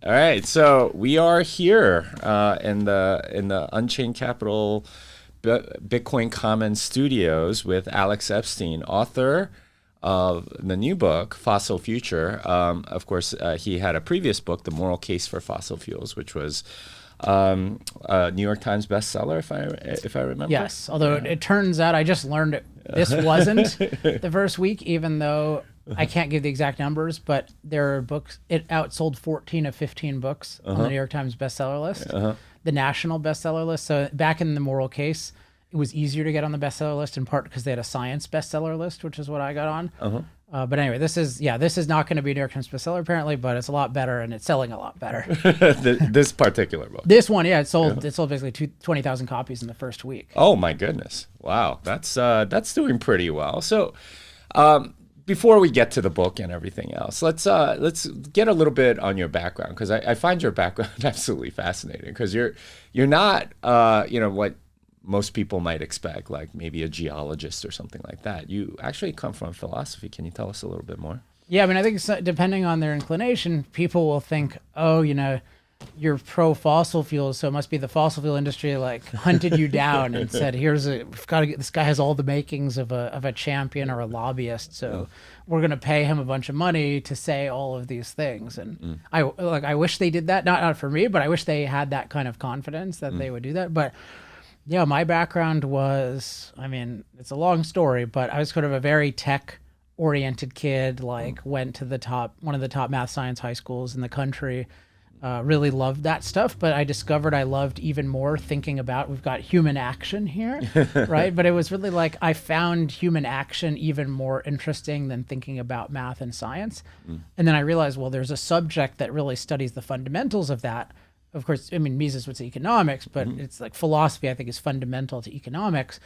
All right, so we are here in the Unchained Capital Bitcoin Commons studios with Alex Epstein, author of the new book Fossil Future. Of course, he had a previous book, The Moral Case for Fossil Fuels, which was a New York Times bestseller, if I remember. Yes, although it turns out I just learned this wasn't the first week, even though I can't give the exact numbers, but there are books. It outsold 14 of 15 books on the New York Times bestseller list, the national bestseller list. So back in The Moral Case, it was easier to get on the bestseller list in part because they had a science bestseller list, which is what I got on. But anyway, this is not going to be a New York Times bestseller apparently, but it's a lot better and it's selling a lot better. This particular book. This one, yeah, it sold basically 20,000 copies in the first week. Oh my goodness! Wow, that's doing pretty well. So, before we get to the book and everything else, let's get a little bit on your background, because I find your background absolutely fascinating. Because you're not what most people might expect, like maybe a geologist or something like that. You actually come from philosophy. Can you tell us a little bit more? Yeah, I mean, I think depending on their inclination, people will think, oh, you're pro fossil fuels, so it must be the fossil fuel industry like hunted you down and said, we've got to get, this guy has all the makings of a champion or a lobbyist, so we're going to pay him a bunch of money to say all of these things. And I wish they did that, not for me, but I wish they had that kind of confidence that they would do that. But yeah, my background was, I mean, it's a long story, but I was sort of a very tech oriented kid, went to one of the top math science high schools in the country. Really loved that stuff, but I discovered I loved even more thinking about, we've got human action here, right? But it was really like I found human action even more interesting than thinking about math and science. And then I realized, well, there's a subject that really studies the fundamentals of that. Of course, I mean, Mises would say economics, but it's like philosophy, I think, is fundamental to economics.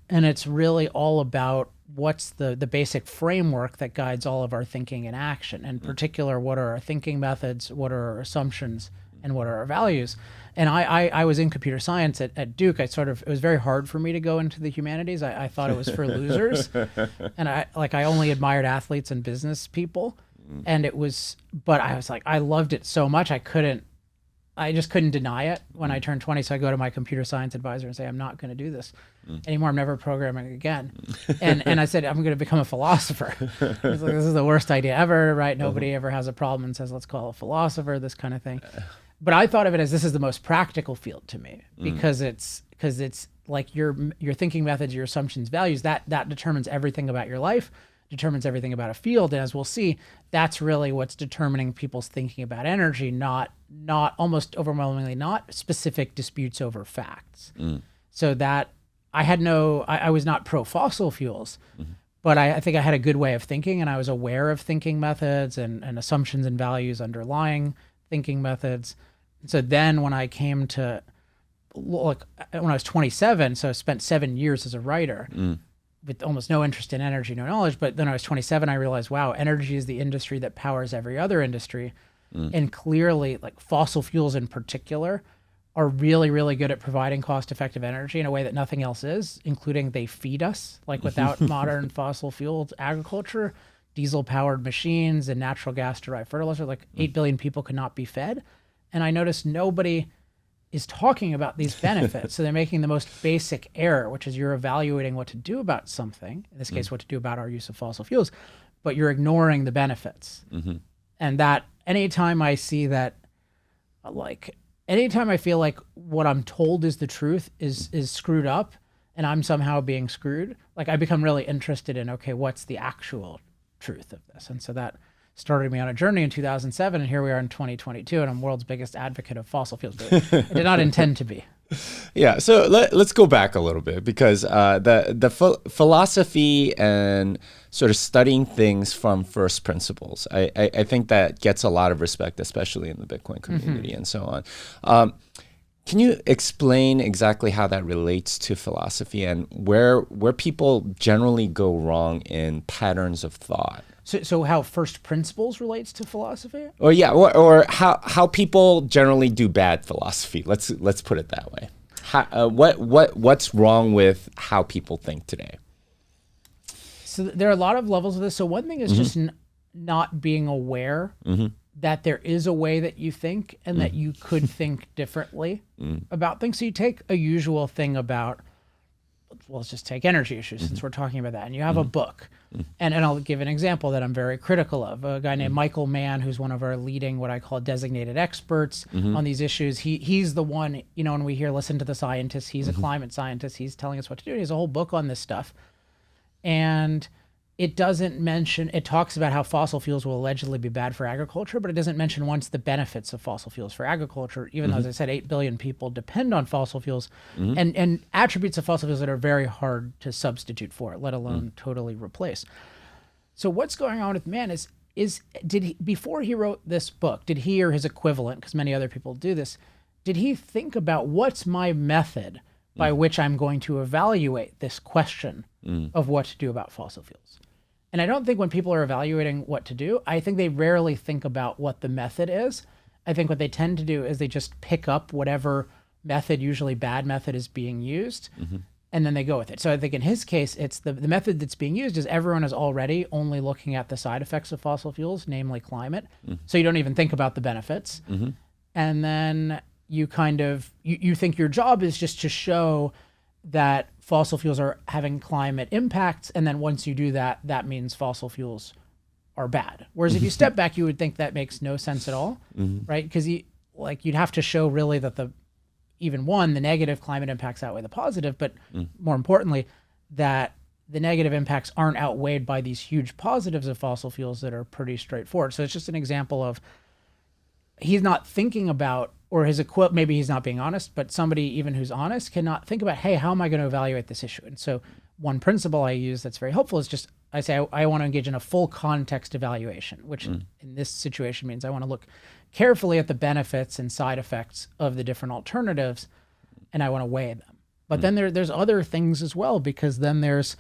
And it's really all about what's the basic framework that guides all of our thinking and action. In particular, what are our thinking methods, what are our assumptions, and what are our values? And I was in computer science at Duke. It was very hard for me to go into the humanities. I thought it was for losers. And I only admired athletes and business people. But I was like, I loved it so much, I just couldn't deny it when I turned 20. So I go to my computer science advisor and say, I'm not going to do this anymore. I'm never programming again. And I said, I'm going to become a philosopher. He's like, this is the worst idea ever, right? Nobody ever has a problem and says, let's call a philosopher, this kind of thing. But I thought of it as, this is the most practical field to me, because it's like your thinking methods, your assumptions, values, that determines everything about your life, determines everything about a field. And as we'll see, that's really what's determining people's thinking about energy, not almost overwhelmingly, not specific disputes over facts. So that I was not pro fossil fuels, but I think I had a good way of thinking, and I was aware of thinking methods and assumptions and values underlying thinking methods. So then when I came to when I was 27, so I spent 7 years as a writer, with almost no interest in energy, no knowledge. But then I was 27, I realized, wow, energy is the industry that powers every other industry. And clearly, like fossil fuels in particular are really, really good at providing cost-effective energy in a way that nothing else is, including they feed us. Like without modern fossil fueled agriculture, diesel-powered machines and natural gas-derived fertilizer, like 8 billion people could not be fed. And I noticed nobody is talking about these benefits. So they're making the most basic error, which is you're evaluating what to do about something, in this case, what to do about our use of fossil fuels, but you're ignoring the benefits. And that anytime I see that, anytime I feel like what I'm told is the truth is screwed up and I'm somehow being screwed, like I become really interested in, okay, what's the actual truth of this? And so that started me on a journey in 2007, and here we are in 2022, and I'm world's biggest advocate of fossil fuels. I did not intend to be. Yeah, so let's go back a little bit, because the philosophy and sort of studying things from first principles, I think that gets a lot of respect, especially in the Bitcoin community and so on. Can you explain exactly how that relates to philosophy and where people generally go wrong in patterns of thought? So how first principles relates to philosophy? Or yeah, or how people generally do bad philosophy. Let's put it that way. What's wrong with how people think today? So there are a lot of levels of this. So one thing is just not being aware that there is a way that you think and that you could think differently about things. So you take a usual thing about, well, let's just take energy issues since we're talking about that. And you have a book. And I'll give an example that I'm very critical of. A guy named Michael Mann, who's one of our leading, what I call designated experts on these issues. He's the one, you know, when we hear listen to the scientists, he's a climate scientist. He's telling us what to do. He has a whole book on this stuff. And it doesn't mention, it talks about how fossil fuels will allegedly be bad for agriculture, but it doesn't mention once the benefits of fossil fuels for agriculture, even though, as I said, 8 billion people depend on fossil fuels and attributes of fossil fuels that are very hard to substitute for, let alone totally replace. So what's going on with Mann did he, before he wrote this book, did he or his equivalent, because many other people do this, did he think about what's my method by which I'm going to evaluate this question of what to do about fossil fuels? And I don't think when people are evaluating what to do, I think they rarely think about what the method is. I think what they tend to do is they just pick up whatever method, usually bad method, is being used, and then they go with it. So I think in his case, it's the method that's being used is everyone is already only looking at the side effects of fossil fuels, namely climate. So you don't even think about the benefits. And then you kind of, you think your job is just to show that fossil fuels are having climate impacts, and then once you do that, that means fossil fuels are bad. Whereas if you step back, you would think that makes no sense at all, right? Because you'd have to show really that the negative climate impacts outweigh the positive, but more importantly, that the negative impacts aren't outweighed by these huge positives of fossil fuels that are pretty straightforward. So it's just an example of he's not thinking about, or his maybe he's not being honest, but somebody even who's honest cannot think about, hey, how am I going to evaluate this issue? And so one principle I use that's very helpful is just, I say I want to engage in a full context evaluation, which in this situation means I want to look carefully at the benefits and side effects of the different alternatives, and I want to weigh them. But then there's other things as well, because then there's,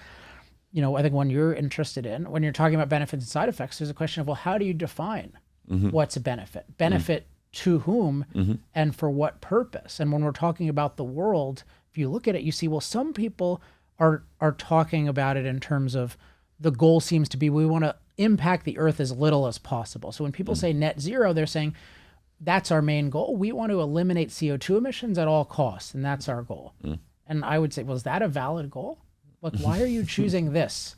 you know, I think one you're interested in, when you're talking about benefits and side effects, there's a question of, well, how do you define what's a benefit? Benefit to whom and for what purpose? And when we're talking about the world, if you look at it, you see, well, some people are talking about it in terms of the goal seems to be we want to impact the earth as little as possible. So when people say net zero, they're saying that's our main goal. We want to eliminate CO2 emissions at all costs, and that's our goal. And I would say, well, is that a valid goal? Like, why are you choosing this?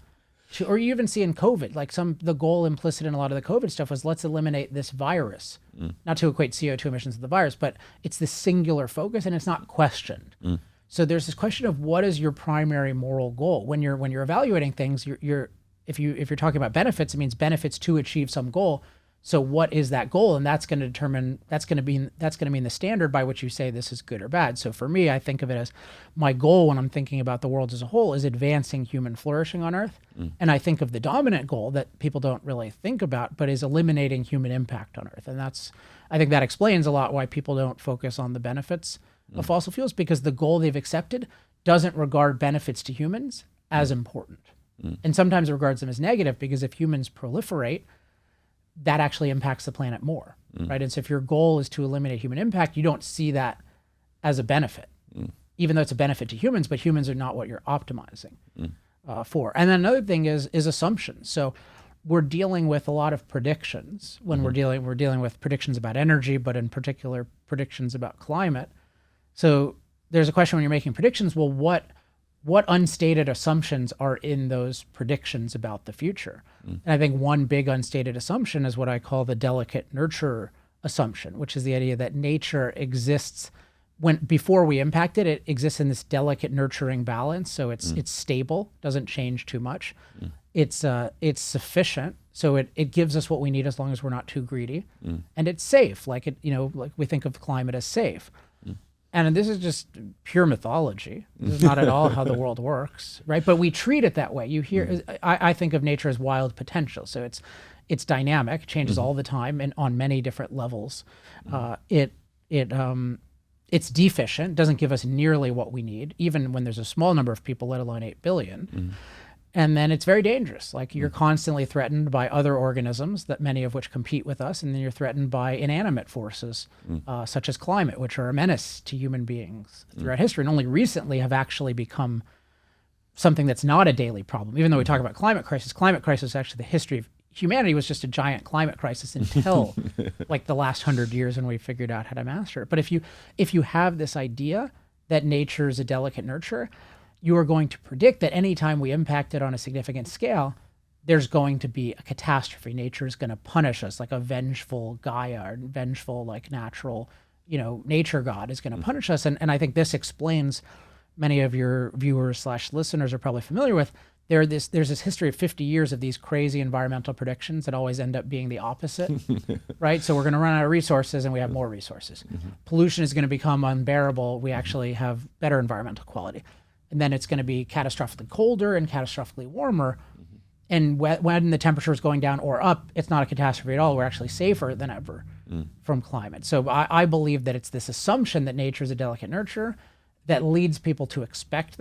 Or you even see in COVID, like the goal implicit in a lot of the COVID stuff was let's eliminate this virus. Not to equate CO2 emissions to the virus, but it's this singular focus and it's not questioned. So there's this question of what is your primary moral goal? When you're evaluating things, if you're talking about benefits, it means benefits to achieve some goal. So what is that goal? And that's going to mean the standard by which you say this is good or bad. So for me, I think of it as my goal when I'm thinking about the world as a whole is advancing human flourishing on Earth. And I think of the dominant goal that people don't really think about, but is eliminating human impact on Earth. And I think that explains a lot why people don't focus on the benefits of fossil fuels, because the goal they've accepted doesn't regard benefits to humans as important. And sometimes it regards them as negative, because if humans proliferate, that actually impacts the planet more, right? And so if your goal is to eliminate human impact, you don't see that as a benefit, even though it's a benefit to humans, but humans are not what you're optimizing for. And then another thing is assumptions. So we're dealing with a lot of predictions when we're dealing with predictions about energy, but in particular predictions about climate. So there's a question when you're making predictions, well, what unstated assumptions are in those predictions about the future? And I think one big unstated assumption is what I call the delicate nurture assumption, which is the idea that nature exists before we impact it. It exists in this delicate nurturing balance. So it's stable, doesn't change too much. It's sufficient. So it gives us what we need as long as we're not too greedy. And it's safe. Like we think of climate as safe. And this is just pure mythology. This is not at all how the world works, right? But we treat it that way. You hear, I think of nature as wild potential. So it's dynamic, changes all the time, and on many different levels. It's deficient, doesn't give us nearly what we need, even when there's a small number of people, let alone 8 billion. And then it's very dangerous. Like you're constantly threatened by other organisms, that many of which compete with us, and then you're threatened by inanimate forces, such as climate, which are a menace to human beings throughout history, and only recently have actually become something that's not a daily problem. Even though we talk about climate crisis is actually the history of humanity was just a giant climate crisis until like the last 100 years when we figured out how to master it. But if you have this idea that nature is a delicate nurture, you are going to predict that anytime we impact it on a significant scale, there's going to be a catastrophe. Nature is going to punish us, like a vengeful Gaia, or vengeful, like natural, nature God is going to punish us. And I think this explains, many of your viewers / listeners are probably familiar with, there's this history of 50 years of these crazy environmental predictions that always end up being the opposite, right? So we're going to run out of resources and we have more resources. Pollution is going to become unbearable. We actually have better environmental quality. And then it's going to be catastrophically colder and catastrophically warmer. And when the temperature is going down or up, it's not a catastrophe at all. We're actually safer than ever from climate. So I believe that it's this assumption that nature is a delicate nurture that leads people to expect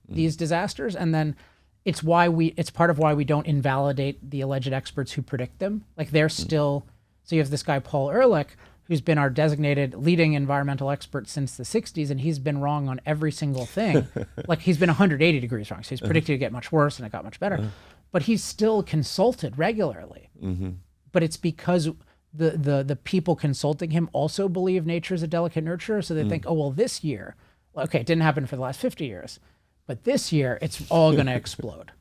these disasters. And then it's part of why we don't invalidate the alleged experts who predict them. Like they're still, so you have this guy, Paul Ehrlich, who's been our designated leading environmental expert since the 60s, and he's been wrong on every single thing. Like he's been 180 degrees wrong. So he's predicted to get much worse and it got much better. But he's still consulted regularly. But it's because the people consulting him also believe nature is a delicate nurture. So they think, oh, well, this year, okay, it didn't happen for the last 50 years, but this year it's all going to explode.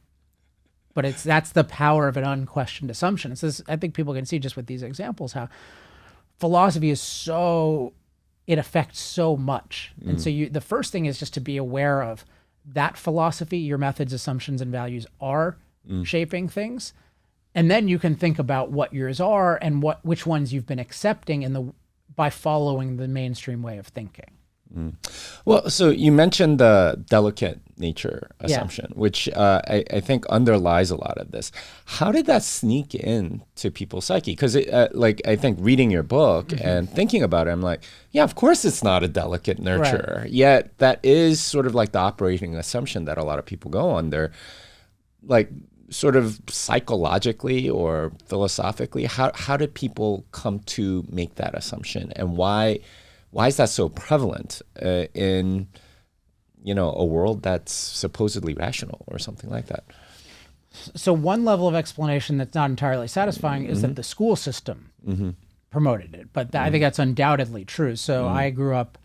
But that's the power of an unquestioned assumption. So I think people can see just with these examples how philosophy is it affects so much. And so the first thing is just to be aware of that philosophy, your methods, assumptions, and values are shaping things. And then you can think about what yours are and which ones you've been accepting by following the mainstream way of thinking. Well, so you mentioned the delicate nature assumption, which I think underlies a lot of this. How did that sneak in to people's psyche? Because I think reading your book and thinking about it, I'm like, yeah, of course it's not a delicate nurture. Right. Yet that is sort of like the operating assumption that a lot of people go under. Like sort of psychologically or philosophically, how did people come to make that assumption, and why is that so prevalent in a world that's supposedly rational or something like that? So one level of explanation that's not entirely satisfying is that the school system promoted it, but I think that's undoubtedly true. So I grew up,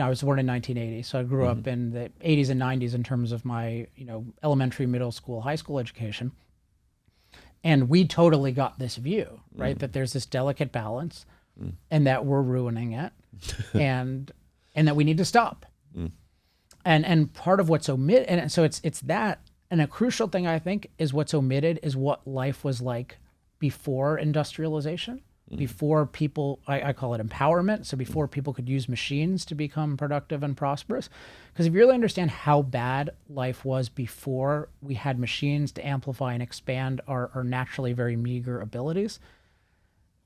I was born in 1980, so I grew up in the 80s and 90s in terms of my, elementary, middle school, high school education. And we totally got this view, right? That there's this delicate balance and that we're ruining it and that we need to stop. And part of what's omitted, and so it's that, and a crucial thing I think is what's omitted is what life was like before industrialization. Before people, I call it empowerment. So before people could use machines to become productive and prosperous. Because if you really understand how bad life was before we had machines to amplify and expand our naturally very meager abilities,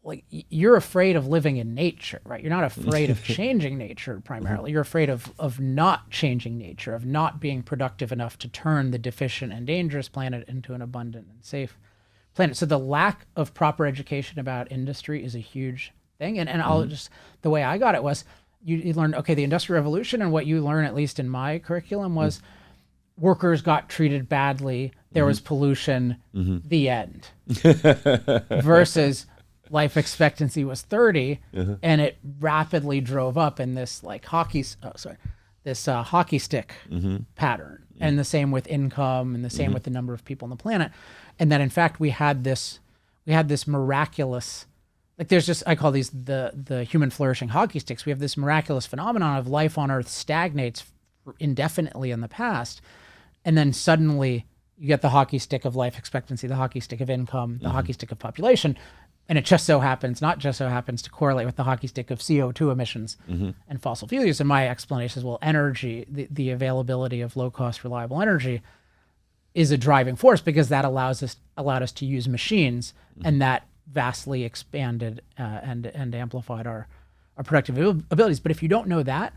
like you're afraid of living in nature, right? You're not afraid of changing nature primarily. You're afraid of not changing nature, of not being productive enough to turn the deficient and dangerous planet into an abundant and safe planet. So the lack of proper education about industry is a huge thing. And I'll just, the way I got it was you learn, okay, the Industrial Revolution, and what you learn, at least in my curriculum, was workers got treated badly, there was pollution, the end. Versus life expectancy was 30 and it rapidly drove up in this like hockey stick pattern. And the same with income, and the same with the number of people on the planet. And that in fact we had this miraculous, like there's just, I call these the human flourishing hockey sticks. We have this miraculous phenomenon of life on Earth stagnates indefinitely in the past, and then suddenly you get the hockey stick of life expectancy, the hockey stick of income, the hockey stick of population, and it just so happens to correlate with the hockey stick of CO2 emissions and fossil fuel use. And my explanation is, well, energy, the availability of low-cost, reliable energy is a driving force, because that allowed us to use machines, and that vastly expanded and amplified our productive abilities. But if you don't know that,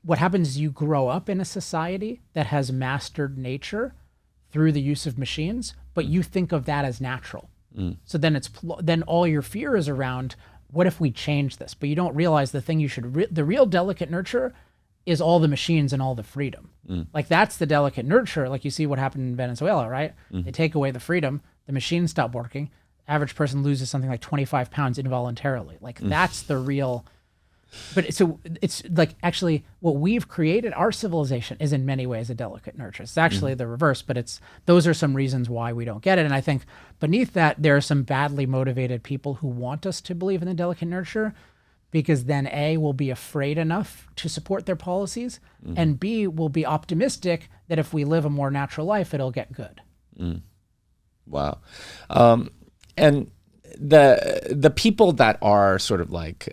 what happens is you grow up in a society that has mastered nature through the use of machines, but you think of that as natural. So then then all your fear is around, what if we change this? But you don't realize the thing the real delicate nurture is all the machines and all the freedom. Like that's the delicate nurture. Like you see what happened in Venezuela, right? They take away the freedom, the machines stop working, average person loses something like 25 pounds involuntarily. Like that's the real. But so it's like actually what we've created, our civilization is in many ways a delicate nurture. It's actually the reverse, but those are some reasons why we don't get it. And I think beneath that, there are some badly motivated people who want us to believe in the delicate nurture because then A, will be afraid enough to support their policies, and B, will be optimistic that if we live a more natural life, it'll get good. Wow. And the people that are sort of like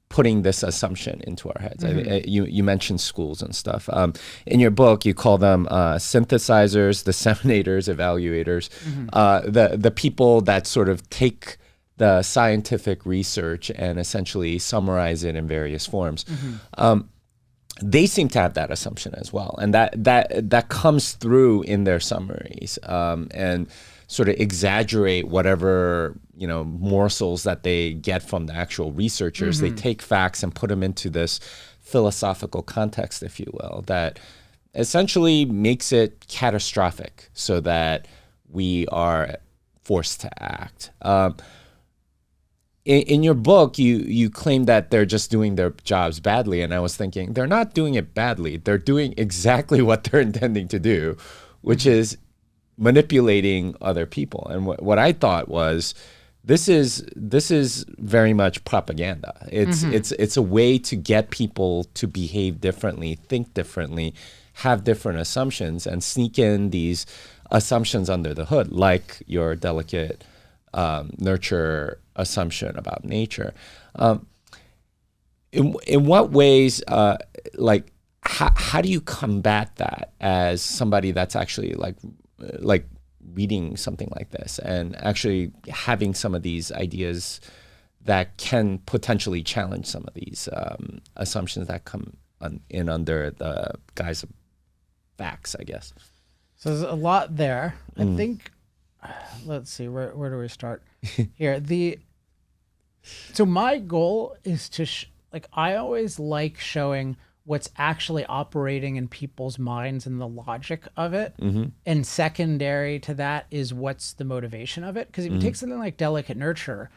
putting this assumption into our heads, you mentioned schools and stuff. In your book, you call them synthesizers, disseminators, evaluators, the people that sort of take the scientific research and essentially summarize it in various forms. They seem to have that assumption as well, and that comes through in their summaries, and sort of exaggerate whatever morsels that they get from the actual researchers. They take facts and put them into this philosophical context, if you will, that essentially makes it catastrophic, so that we are forced to act. In your book, you claim that they're just doing their jobs badly, and I was thinking, they're not doing it badly. They're doing exactly what they're intending to do, which is manipulating other people. And what I thought was, this is very much propaganda. It's a way to get people to behave differently, think differently, have different assumptions, and sneak in these assumptions under the hood, like your delicate nurture assumption about nature. In what ways, like how do you combat that as somebody that's actually like reading something like this and actually having some of these ideas that can potentially challenge some of these assumptions that come in under the guise of facts, I guess? So there's a lot there. I think, let's see, where do we start here? So my goal is to, I always like showing what's actually operating in people's minds and the logic of it. And secondary to that is what's the motivation of it. Because if you take something like delicate nurture,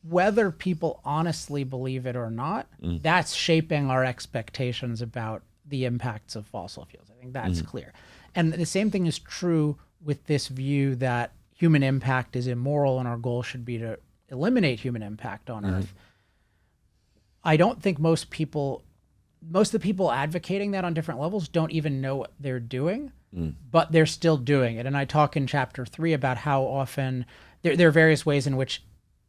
whether people honestly believe it or not, that's shaping our expectations about the impacts of fossil fuels. I think that's clear. And the same thing is true with this view that human impact is immoral and our goal should be to eliminate human impact on Earth. I don't think most of the people advocating that on different levels don't even know what they're doing, but they're still doing it. And I talk in chapter 3 about how often there are various ways in which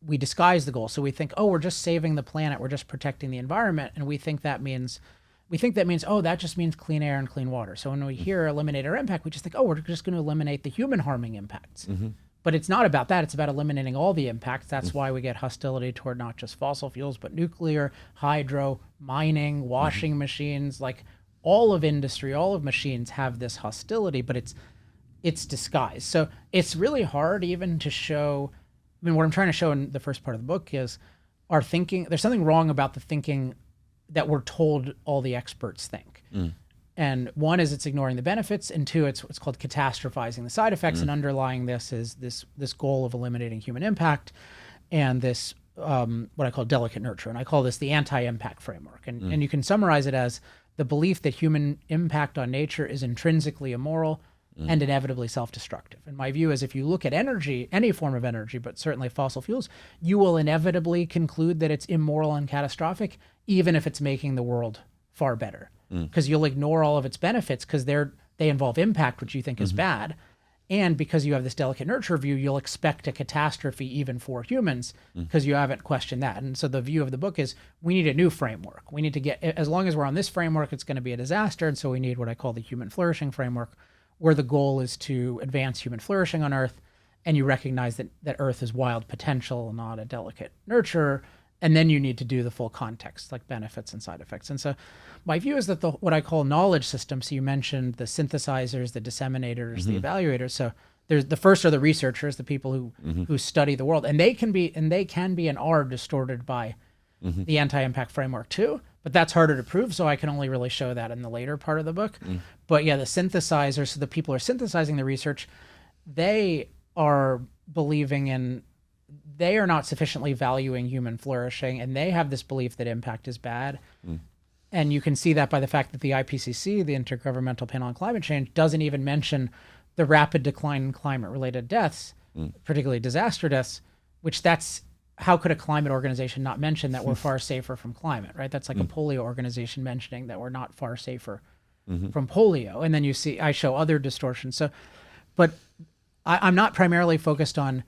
we disguise the goal. So we think, oh, we're just saving the planet, we're just protecting the environment, and we think that means, oh, that just means clean air and clean water. So when we hear eliminate our impact, we just think, oh, we're just going to eliminate the human harming impacts. But it's not about that. It's about eliminating all the impacts. That's why we get hostility toward not just fossil fuels, but nuclear, hydro, mining, washing machines, like all of industry, all of machines have this hostility, but it's disguised. So it's really hard even to show, what I'm trying to show in the first part of the book is our thinking, there's something wrong about the thinking that we're told all the experts think. And one is it's ignoring the benefits, and two, it's what's called catastrophizing the side effects. And underlying this is this goal of eliminating human impact, and this what I call delicate nurture, and I call this the anti-impact framework. And you can summarize it as the belief that human impact on nature is intrinsically immoral and inevitably self-destructive. And my view is, if you look at energy, any form of energy, but certainly fossil fuels, you will inevitably conclude that it's immoral and catastrophic, even if it's making the world far better. Because you'll ignore all of its benefits because they involve impact, which you think is bad. And because you have this delicate nurture view, you'll expect a catastrophe even for humans because you haven't questioned that. And so the view of the book is we need a new framework. We need to get, as long as we're on this framework, it's going to be a disaster. And so we need what I call the human flourishing framework, where the goal is to advance human flourishing on Earth. And you recognize that Earth is wild potential, not a delicate nurture. And then you need to do the full context, like benefits and side effects. And so my view is that what I call knowledge systems, so you mentioned the synthesizers, the disseminators, the evaluators. So there's the first are the researchers, the people who study the world, and they can be and are distorted by the anti-impact framework too. But that's harder to prove, so I can only really show that in the later part of the book. But yeah, the synthesizers, so the people who are synthesizing the research, they are believing in they are not sufficiently valuing human flourishing, and they have this belief that impact is bad. And you can see that by the fact that the IPCC, the Intergovernmental Panel on Climate Change, doesn't even mention the rapid decline in climate-related deaths, particularly disaster deaths, which that's, how could a climate organization not mention that we're far safer from climate, right? That's like a polio organization mentioning that we're not far safer from polio. And then you see, I show other distortions. So, but I'm not primarily focused on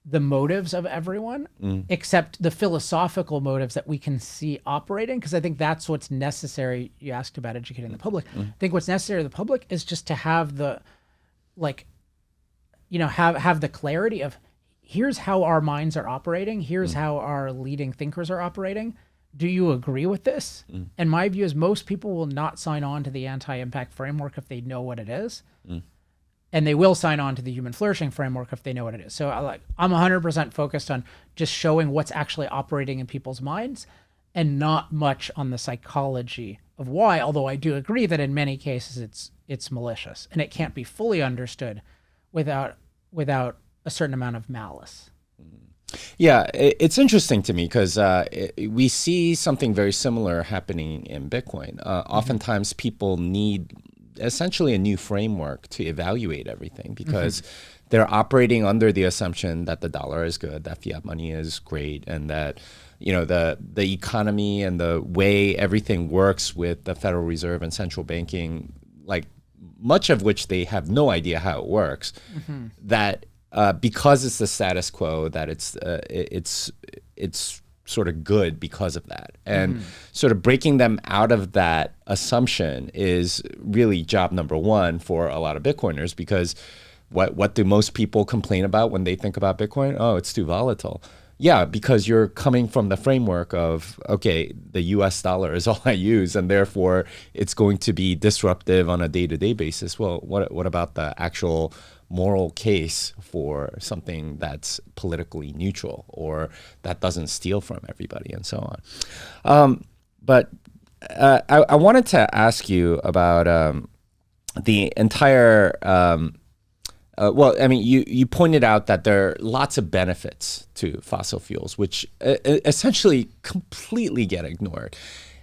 the motives of everyone, except the philosophical motives that we can see operating, because I think that's what's necessary. You asked about educating the public. I think what's necessary to the public is just to have the, like, you know, have the clarity of, here's how our minds are operating. Here's how our leading thinkers are operating. Do you agree with this? And my view is most people will not sign on to the anti-impact framework if they know what it is. And they will sign on to the human flourishing framework if they know what it is. So I'm 100% focused on just showing what's actually operating in people's minds and not much on the psychology of why, although I do agree that in many cases it's malicious and it can't be fully understood without a certain amount of malice. Yeah, it's interesting to me because we see something very similar happening in Bitcoin. Oftentimes people need essentially a new framework to evaluate everything because they're operating under the assumption that the dollar is good, that fiat money is great, and that, you know, the economy and the way everything works with the Federal Reserve and central banking, like much of which they have no idea how it works, that because it's the status quo, that it's sort of good because of that. And sort of breaking them out of that assumption is really job number one for a lot of Bitcoiners, because what do most people complain about when they think about Bitcoin? Oh, it's too volatile. Yeah, because you're coming from the framework of, okay, the US dollar is all I use, and therefore it's going to be disruptive on a day-to-day basis. Well, what about the actual moral case for something that's politically neutral or that doesn't steal from everybody and so on? But I wanted to ask you about the entire, well, I mean, you pointed out that there are lots of benefits to fossil fuels, which essentially completely get ignored.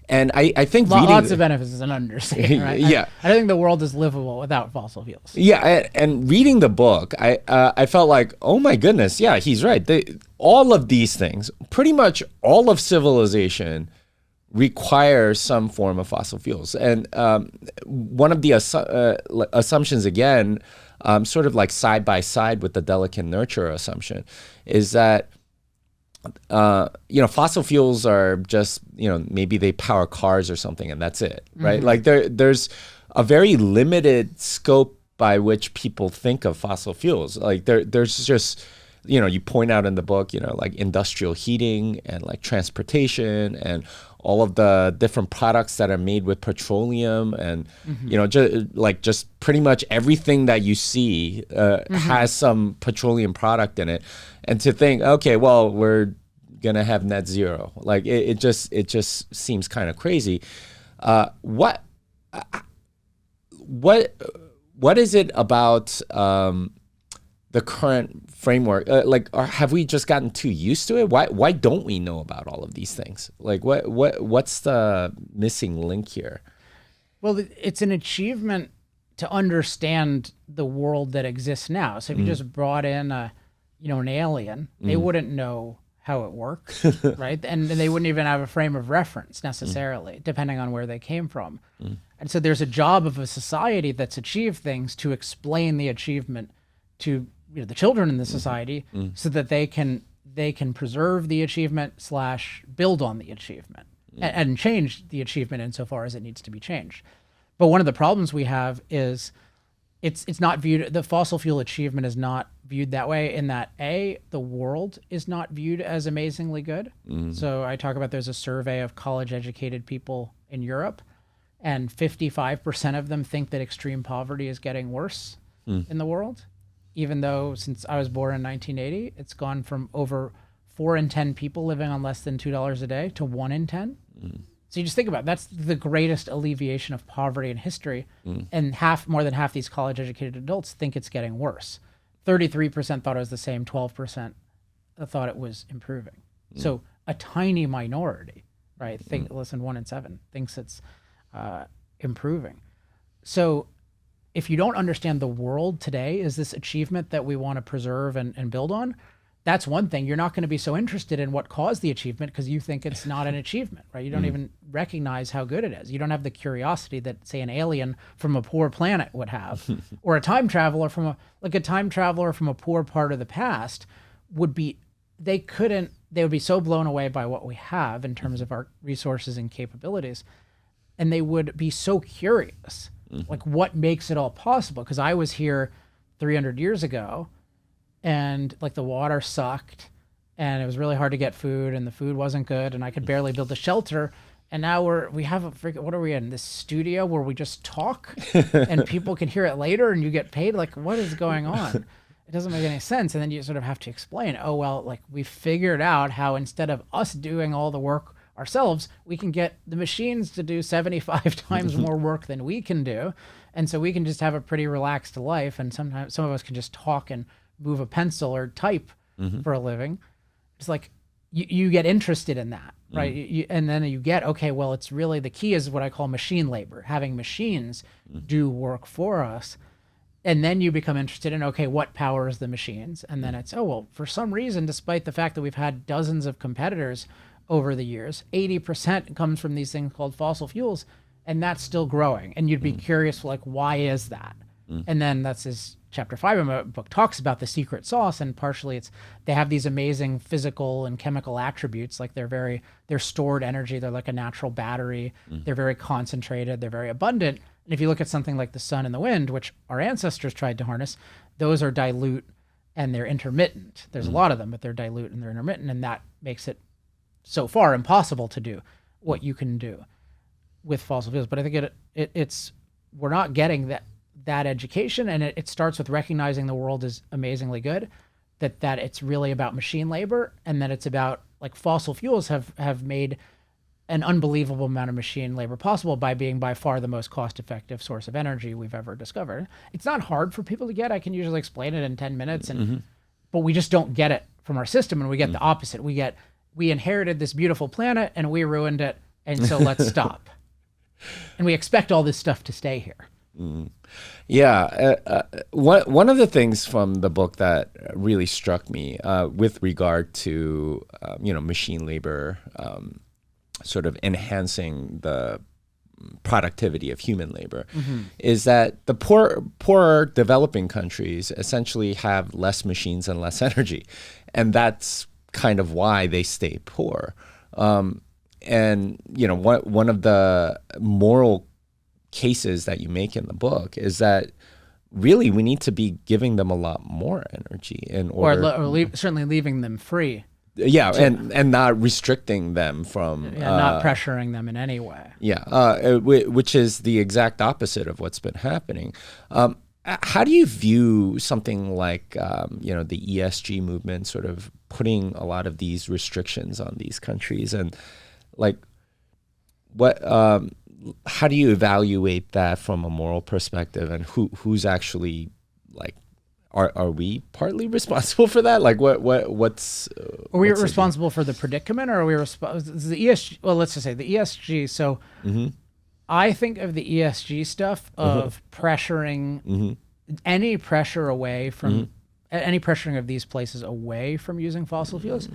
And I think lots of benefits is an understatement, right? Yeah. I don't think the world is livable without fossil fuels. Yeah, and reading the book, I felt like, oh my goodness, yeah, he's right. All of these things, pretty much all of civilization requires some form of fossil fuels. And one of the assumptions, again, sort of like side by side with the delicate nurture assumption, is that you know, fossil fuels are just, you know, maybe they power cars or something and that's it, right? Like there's a very limited scope by which people think of fossil fuels. Like there's just, you know, you point out in the book, you know, like industrial heating and like transportation and all of the different products that are made with petroleum and, you know, just pretty much everything that you see has some petroleum product in it. And to think, okay, well, we're going to have net zero. Like it just seems kind of crazy. What is it about the current framework? Have we just gotten too used to it? Why don't we know about all of these things? Like what's the missing link here? Well, it's an achievement to understand the world that exists now. So if you just brought in an alien, they wouldn't know how it works, right? And they wouldn't even have a frame of reference necessarily, depending on where they came from. And so there's a job of a society that's achieved things to explain the achievement to the children in the society, so that they can preserve the achievement / build on the achievement and change the achievement insofar as it needs to be changed. But one of the problems we have is it's not viewed, the fossil fuel achievement is not viewed that way, in that the world is not viewed as amazingly good. So I talk about, there's a survey of college educated people in Europe, and 55% of them think that extreme poverty is getting worse in the world, even though since I was born in 1980, it's gone from over 4 in 10 people living on less than $2 a day to 1 in 10. So you just think about it, that's the greatest alleviation of poverty in history. And more than half these college educated adults think it's getting worse. 33% thought it was the same, 12% thought it was improving. So a tiny minority, right? Less than 1 in 7 thinks it's improving. So if you don't understand the world today is this achievement that we want to preserve and build on, that's one thing. You're not going to be so interested in what caused the achievement because you think it's not an achievement, right? You don't even recognize how good it is. You don't have the curiosity that, say, an alien from a poor planet would have, or a time traveler from a poor part of the past would be. They would be so blown away by what we have in terms of our resources and capabilities, and they would be so curious, like what makes it all possible? Because I was here 300 years ago. And like the water sucked and it was really hard to get food and the food wasn't good and I could barely build a shelter. And now we have what are we in, this studio where we just talk and people can hear it later and you get paid? Like, what is going on? It doesn't make any sense. And then you sort of have to explain, oh, well, like we figured out how instead of us doing all the work ourselves, we can get the machines to do 75 times more work than we can do. And so we can just have a pretty relaxed life. And sometimes some of us can just talk and move a pencil or type for a living. It's like you get interested in that, right? And then you get, okay, well, it's really the key is what I call machine labor, having machines do work for us. And then you become interested in, okay, what powers the machines? And then it's, oh, well, for some reason, despite the fact that we've had dozens of competitors over the years, 80% comes from these things called fossil fuels, and that's still growing. And you'd be curious, like, why is that? And then that's his chapter 5 of my book talks about the secret sauce, and partially it's they have these amazing physical and chemical attributes, like they're stored energy, they're like a natural battery, they're very concentrated, they're very abundant. And if you look at something like the sun and the wind, which our ancestors tried to harness, those are dilute and they're intermittent. There's a lot of them, but they're dilute and they're intermittent, and that makes it so far impossible to do what you can do with fossil fuels. But I think it's we're not getting that education, and it starts with recognizing the world is amazingly good, that it's really about machine labor, and that it's about, like, fossil fuels have made an unbelievable amount of machine labor possible by being by far the most cost-effective source of energy we've ever discovered. It's not hard for people to get. I can usually explain it in 10 minutes, but we just don't get it from our system, and we get the opposite. We inherited this beautiful planet, and we ruined it, and so let's stop. And we expect all this stuff to stay here. Yeah, one of the things from the book that really struck me with regard to machine labor sort of enhancing the productivity of human labor is that the poorer developing countries essentially have less machines and less energy, and that's kind of why they stay poor. And one of the moral cases that you make in the book is that really we need to be giving them a lot more energy in order, certainly leaving them free. Yeah, and not restricting them from not pressuring them in any way. Yeah, which is the exact opposite of what's been happening. How do you view something like the ESG movement sort of putting a lot of these restrictions on these countries, and like what? How do you evaluate that from a moral perspective, and who's actually, like, are we partly responsible for that? Like, what's are we responsible for the predicament, or are we responsible the ESG? Well, let's just say the ESG. So I think of the ESG stuff of pressuring any pressure away from any pressuring of these places away from using fossil fuels.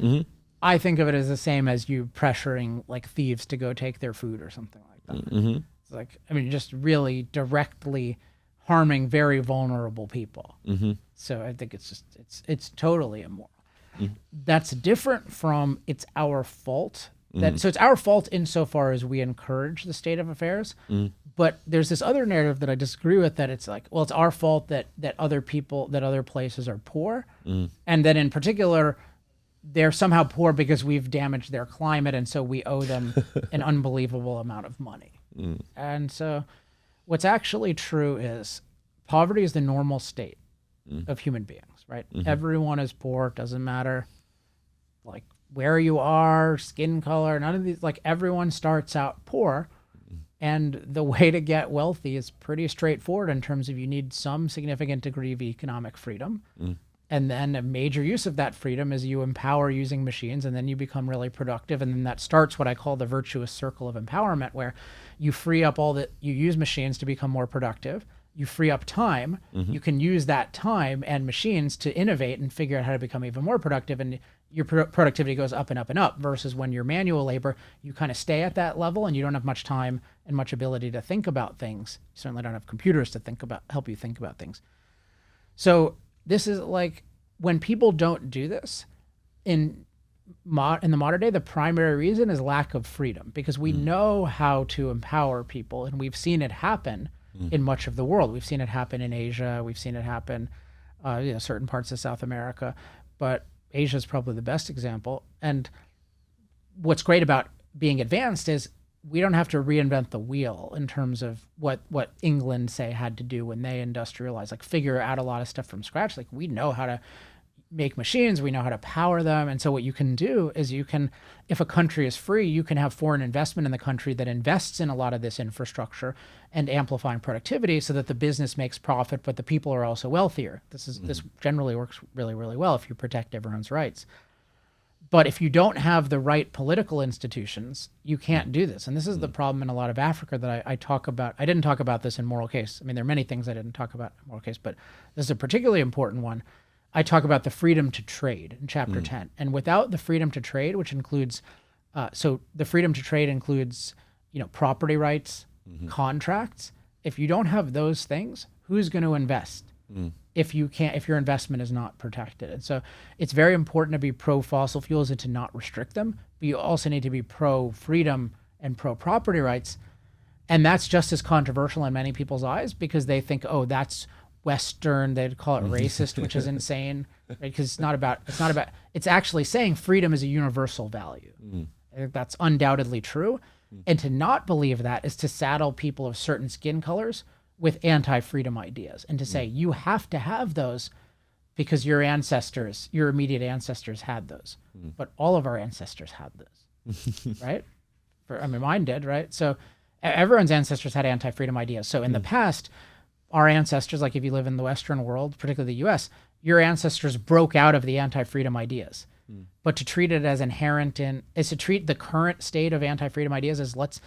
I think of it as the same as you pressuring, like, thieves to go take their food or something like that. It's like, I mean, just really directly harming very vulnerable people. So I think it's totally immoral. That's different from it's our fault. So it's our fault insofar as we encourage the state of affairs. But there's this other narrative that I disagree with, that it's like, well, it's our fault that other people, that other places are poor. And then in particular, they're somehow poor because we've damaged their climate, and so we owe them an unbelievable amount of money. And so what's actually true is poverty is the normal state of human beings, right? Everyone is poor. It doesn't matter, like, where you are, skin color, none of these, like, everyone starts out poor. And the way to get wealthy is pretty straightforward in terms of you need some significant degree of economic freedom. And then a major use of that freedom is you empower using machines, and then you become really productive. And then that starts what I call the virtuous circle of empowerment, where you free up you use machines to become more productive. You free up time. You can use that time and machines to innovate and figure out how to become even more productive. And your productivity goes up and up and up, versus when you're manual labor, you kind of stay at that level and you don't have much time and much ability to think about things. You certainly don't have computers to help you think about things. So this is like, when people don't do this in the modern day, the primary reason is lack of freedom, because we know how to empower people, and we've seen it happen in much of the world. We've seen it happen in Asia. We've seen it happen, certain parts of South America, but Asia is probably the best example. And what's great about being advanced is we don't have to reinvent the wheel in terms of what England, say, had to do when they industrialized, like figure out a lot of stuff from scratch. Like, we know how to make machines, we know how to power them. And so what you can do is if a country is free, you can have foreign investment in the country that invests in a lot of this infrastructure and amplifying productivity, so that the business makes profit, but the people are also wealthier. This generally works really, really well if you protect everyone's rights. But if you don't have the right political institutions, you can't do this. And this is the problem in a lot of Africa that I talk about. I didn't talk about this in Moral Case. I mean, there are many things I didn't talk about in Moral Case, but this is a particularly important one. I talk about the freedom to trade in chapter 10. And without the freedom to trade, which includes, so the freedom to trade includes, property rights, contracts. If you don't have those things, who's going to invest? If your investment is not protected. And so it's very important to be pro fossil fuels and to not restrict them, but you also need to be pro freedom and pro property rights. And that's just as controversial in many people's eyes, because they think, oh, that's Western, they'd call it racist, which is insane, right? Because it's actually saying freedom is a universal value. I think that's undoubtedly true. And to not believe that is to saddle people of certain skin colors with anti-freedom ideas, and to say you have to have those because your immediate ancestors had those, but all of our ancestors had those, right? Mine did, right? So everyone's ancestors had anti-freedom ideas. So in the past, our ancestors, like if you live in the Western world, particularly the US, your ancestors broke out of the anti-freedom ideas. But to treat it as inherent is to treat the current state of anti-freedom ideas as let's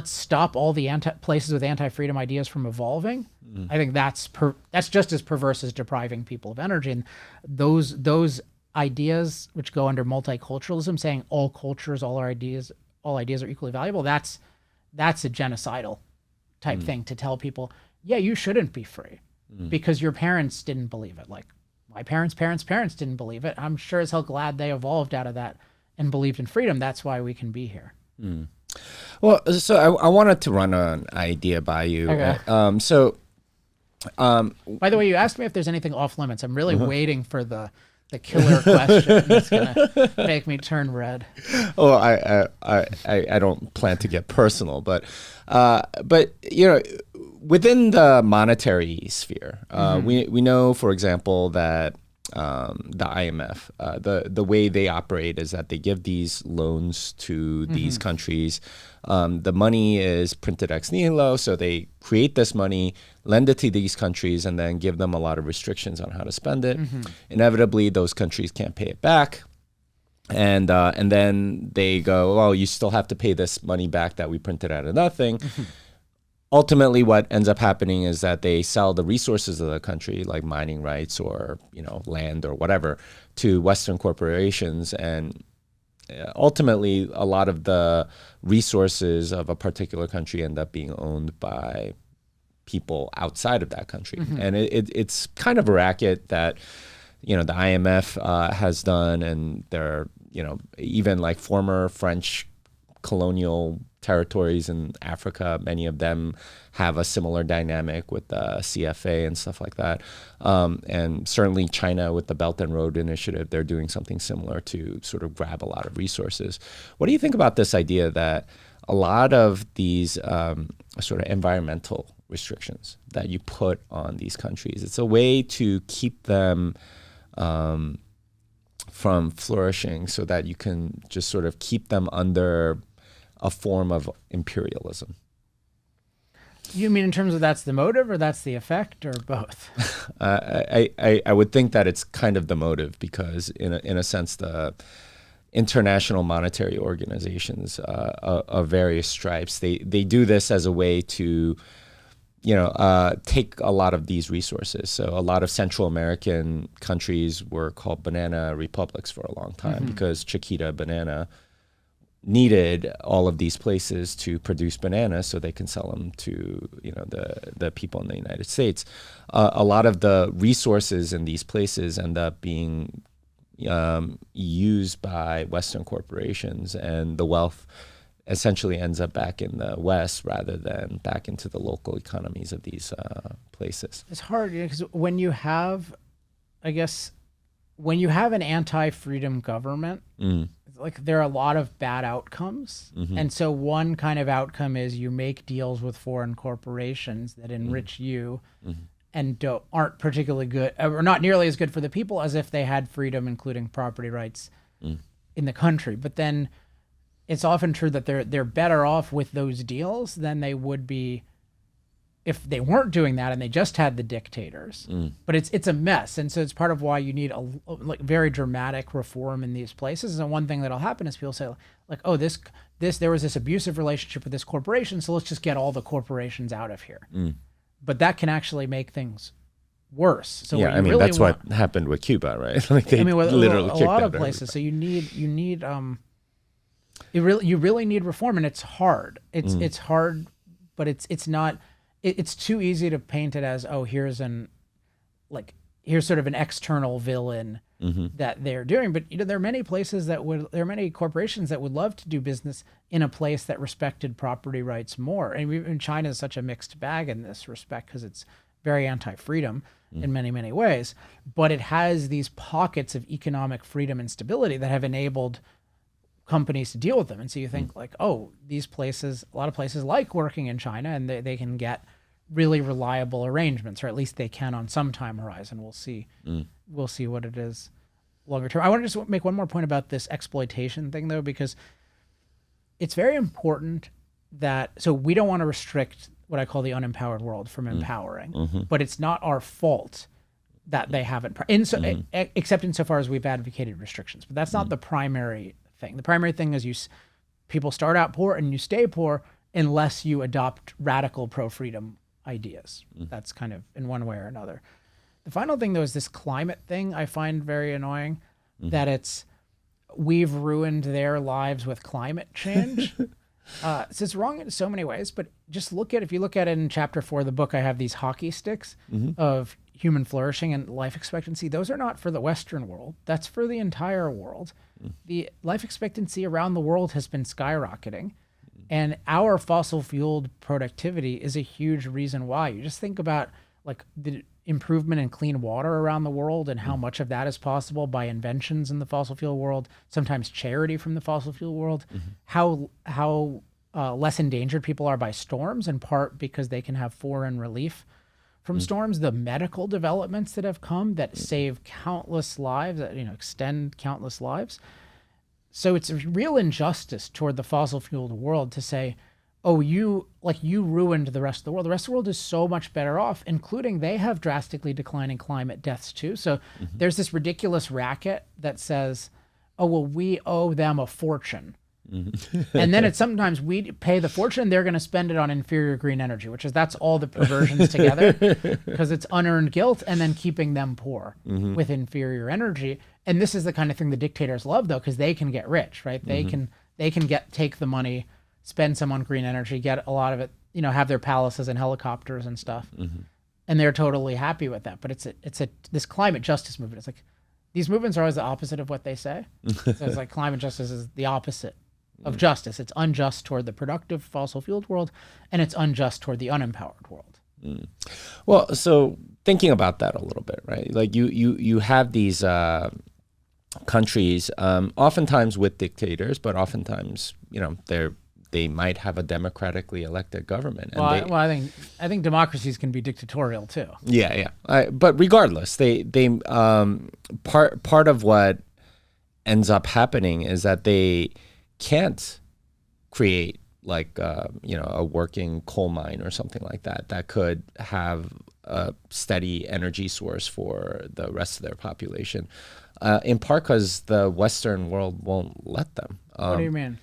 stop all the places with anti-freedom ideas from evolving. I think that's just as perverse as depriving people of energy. And those ideas, which go under multiculturalism, saying all cultures, all ideas are equally valuable, that's a genocidal type thing, to tell people, yeah, you shouldn't be free because your parents didn't believe it. Like, my parents' didn't believe it. I'm sure as hell glad they evolved out of that and believed in freedom. That's why we can be here. Well, so I wanted to run an idea by you. Okay. By the way, you asked me if there's anything off limits. I'm really waiting for the killer question that's gonna make me turn red. Oh, I don't plan to get personal, but within the monetary sphere, we know, for example, that the IMF, the way they operate is that they give these loans to these countries. The money is printed ex nihilo, so they create this money, lend it to these countries, and then give them a lot of restrictions on how to spend it. Inevitably, those countries can't pay it back. And then they go, well, you still have to pay this money back that we printed out of nothing. Ultimately, what ends up happening is that they sell the resources of the country, like mining rights or land or whatever, to Western corporations, and ultimately, a lot of the resources of a particular country end up being owned by people outside of that country, and it's kind of a racket that the IMF has done, and there are even like former French colonial territories in Africa, many of them have a similar dynamic with the CFA and stuff like that. And certainly China with the Belt and Road Initiative, they're doing something similar to sort of grab a lot of resources. What do you think about this idea that a lot of these sort of environmental restrictions that you put on these countries, it's a way to keep them from flourishing so that you can just sort of keep them under a form of imperialism? You mean in terms of that's the motive or that's the effect or both? I would think that it's kind of the motive because in a sense the international monetary organizations of various stripes, they do this as a way to take a lot of these resources. So a lot of Central American countries were called banana republics for a long time because Chiquita banana needed all of these places to produce bananas so they can sell them to the people in the United States. A lot of the resources in these places end up being used by Western corporations, and the wealth essentially ends up back in the West rather than back into the local economies of these places. It's hard because when you have an anti-freedom government, like there are a lot of bad outcomes. And so one kind of outcome is you make deals with foreign corporations that enrich you and aren't particularly good or not nearly as good for the people as if they had freedom, including property rights in the country. But then it's often true that they're better off with those deals than they would be if they weren't doing that and they just had the dictators. But it's a mess, and so it's part of why you need a very dramatic reform in these places. And one thing that'll happen is people say like, oh, this there was this abusive relationship with this corporation, so let's just get all the corporations out of here. But that can actually make things worse. So yeah, I mean that's what happened with Cuba, right? Like they literally kicked a lot of out places. everybody. So you need you really need reform, and it's hard. It's hard, but it's not. It's too easy to paint it as, oh, here's sort of an external villain that they're doing. But there are many places there are many corporations that would love to do business in a place that respected property rights more. And even China is such a mixed bag in this respect because it's very anti-freedom in many, many ways. But it has these pockets of economic freedom and stability that have enabled companies to deal with them. And so you think like, oh, these places, a lot of places like working in China, and they can get really reliable arrangements, or at least they can on some time horizon. We'll see. We'll see what it is longer term. I want to just make one more point about this exploitation thing though, because it's very important so we don't want to restrict what I call the unempowered world from empowering, but it's not our fault that they haven't, except insofar as we've advocated restrictions. But that's not the primary thing. The primary thing is people start out poor and you stay poor unless you adopt radical pro-freedom ideas. That's kind of in one way or another. The final thing though is this climate thing I find very annoying, that we've ruined their lives with climate change. So it's wrong in so many ways, but just if you look at it in chapter 4 of the book, I have these hockey sticks of human flourishing and life expectancy. Those are not for the Western world. That's for the entire world. The life expectancy around the world has been skyrocketing, and our fossil fueled productivity is a huge reason why. You just think about like the improvement in clean water around the world and how much of that is possible by inventions in the fossil fuel world, sometimes charity from the fossil fuel world, how less endangered people are by storms, in part because they can have foreign relief from storms, the medical developments that have come that save countless lives, that extend countless lives. So it's a real injustice toward the fossil fueled world to say, oh, you ruined the rest of the world. The rest of the world is so much better off, including they have drastically declining climate deaths too. So there's this ridiculous racket that says, oh, well, we owe them a fortune. And then sometimes we pay the fortune, they're going to spend it on inferior green energy, that's all the perversions together, because it's unearned guilt and then keeping them poor with inferior energy. And this is the kind of thing the dictators love though, because they can get rich, right? They can take the money, spend some on green energy, get a lot of it, have their palaces and helicopters and stuff. And they're totally happy with that. But it's this climate justice movement. It's like these movements are always the opposite of what they say. So it's like climate justice is the opposite of justice. It's unjust toward the productive fossil fueled world, and it's unjust toward the unempowered world. Well, so thinking about that a little bit, right? Like you have these countries, oftentimes with dictators, but oftentimes, they might have a democratically elected government. And I think democracies can be dictatorial too. Yeah. But regardless, they part of what ends up happening is that they can't create like a working coal mine or something like that could have a steady energy source for the rest of their population. In part because the Western world won't let them. What do you mean?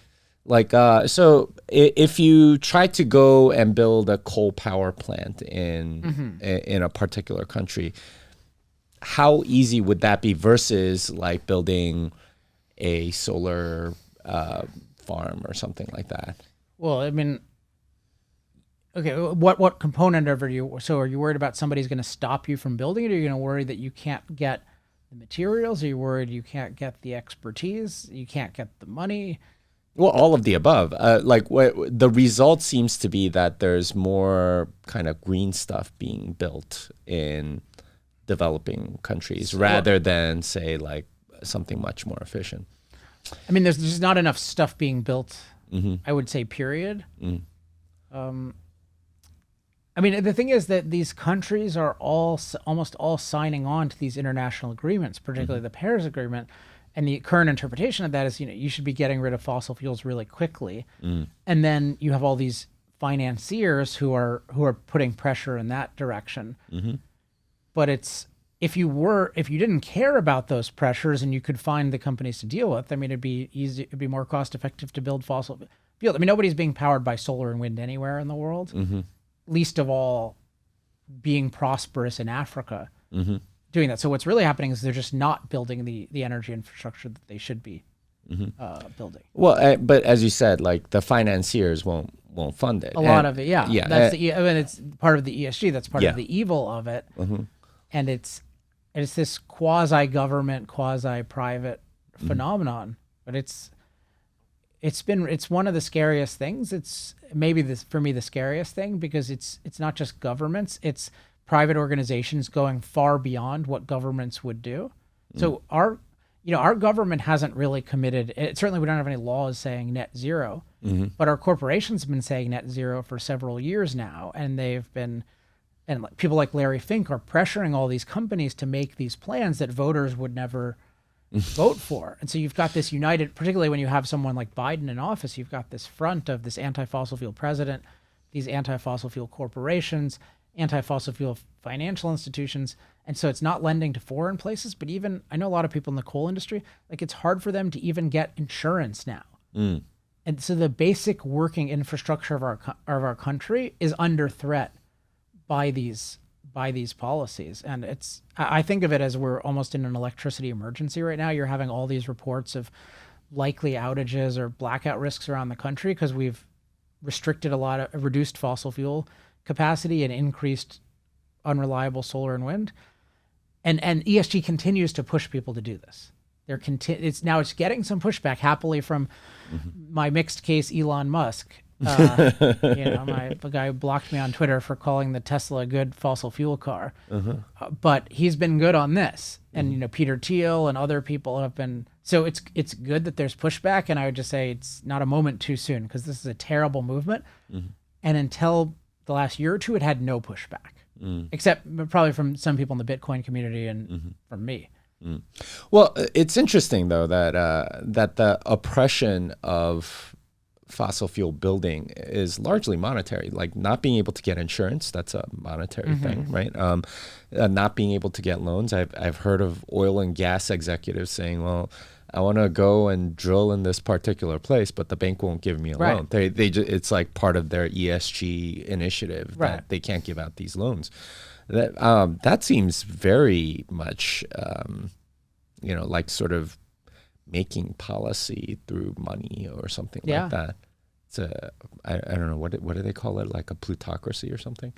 Like, so if you try to go and build a coal power plant in a particular country, how easy would that be versus like building a solar farm or something like that? Well, I mean, okay, what component of it so are you worried about somebody's going to stop you from building it? Or are you going to worry that you can't get the materials? Are you worried you can't get the expertise? You can't get the money? Well, all of the above. Like the result seems to be that there's more kind of green stuff being built in developing countries rather than say like something much more efficient. I mean, there's just not enough stuff being built. I would say, period. I mean, the thing is that these countries are almost all signing on to these international agreements, particularly the Paris Agreement. And the current interpretation of that is, you should be getting rid of fossil fuels really quickly. And then you have all these financiers who are putting pressure in that direction. But if you didn't care about those pressures and you could find the companies to deal with, I mean, it'd be more cost effective to build fossil fuels. I mean, nobody's being powered by solar and wind anywhere in the world, least of all being prosperous in Africa doing that. So what's really happening is they're just not building the energy infrastructure that they should be building. Well, but as you said, like the financiers won't fund it. A lot of it, yeah. Yeah. That's I mean, it's part of the ESG. That's part of the evil of it. And it's this quasi-government, quasi-private phenomenon. But it's one of the scariest things. It's maybe for me the scariest thing because it's not just governments. It's private organizations going far beyond what governments would do. So our government hasn't really committed. Certainly, we don't have any laws saying net zero. But our corporations have been saying net zero for several years now, and people like Larry Fink are pressuring all these companies to make these plans that voters would never vote for. And so you've got this united, particularly when you have someone like Biden in office, you've got this front of this anti-fossil fuel president, these anti-fossil fuel corporations, anti-fossil fuel financial institutions. And so it's not lending to foreign places, but even, I know a lot of people in the coal industry, like it's hard for them to even get insurance now. And so the basic working infrastructure of our country is under threat by these policies. And I think of it as we're almost in an electricity emergency right now. You're having all these reports of likely outages or blackout risks around the country because we've reduced fossil fuel capacity and increased unreliable solar and wind. And ESG continues to push people to do this. It's getting some pushback happily from my mixed case Elon Musk. The guy blocked me on Twitter for calling the Tesla a good fossil fuel car. But he's been good on this. And Peter Thiel and other people have been. So it's good that there's pushback, and I would just say it's not a moment too soon because this is a terrible movement. And until the last year or two, it had no pushback, except probably from some people in the Bitcoin community and from me. Well, it's interesting though that the oppression of fossil fuel building is largely monetary, like not being able to get insurance. That's a monetary thing, right? Not being able to get loans. I've heard of oil and gas executives saying, well, I want to go and drill in this particular place, but the bank won't give me a loan. It's like part of their ESG initiative that they can't give out these loans. That seems very much, like sort of making policy through money or something like that. It's I don't know, what do they call it? Like a plutocracy or something?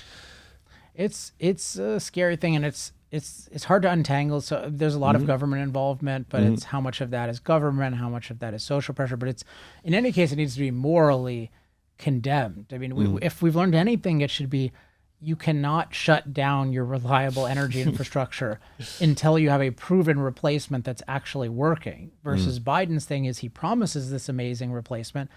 It's a scary thing, and it's hard to untangle. So there's a lot of government involvement, but it's how much of that is government, how much of that is social pressure. But in any case, it needs to be morally condemned. I mean, if we've learned anything, it should be you cannot shut down your reliable energy infrastructure until you have a proven replacement that's actually working. Versus Biden's thing is he promises this amazing replacement,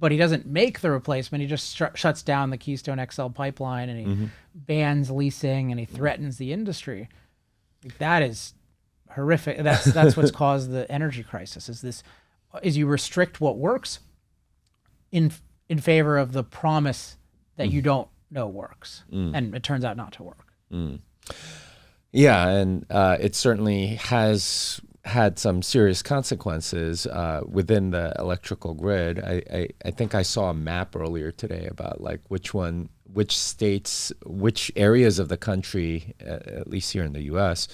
but he doesn't make the replacement. He just shuts down the Keystone XL pipeline, and he bans leasing, and he threatens the industry. That is horrific. That's what's caused the energy crisis. Is you restrict what works in favor of the promise that you don't know works, and it turns out not to work. Yeah, and it certainly has had some serious consequences within the electrical grid. I think I saw a map earlier today about like which states, which areas of the country, at least here in the U.S.,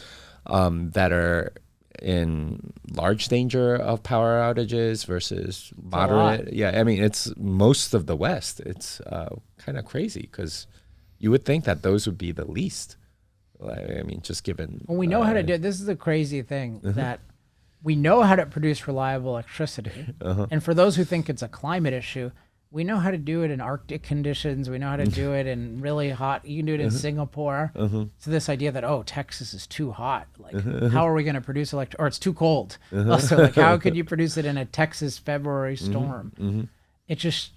that are in large danger of power outages versus moderate. Yeah, I mean, it's most of the West. It's kind of crazy because you would think that those would be the least. I mean, just given... Well, we know how to do it. This is the crazy thing, that we know how to produce reliable electricity. And for those who think it's a climate issue, we know how to do it in Arctic conditions. We know how to do it in really hot... You can do it in Singapore. So this idea that, oh, Texas is too hot. Like, how are we going to produce or it's too cold. Also, like, how could you produce it in a Texas February storm? It shows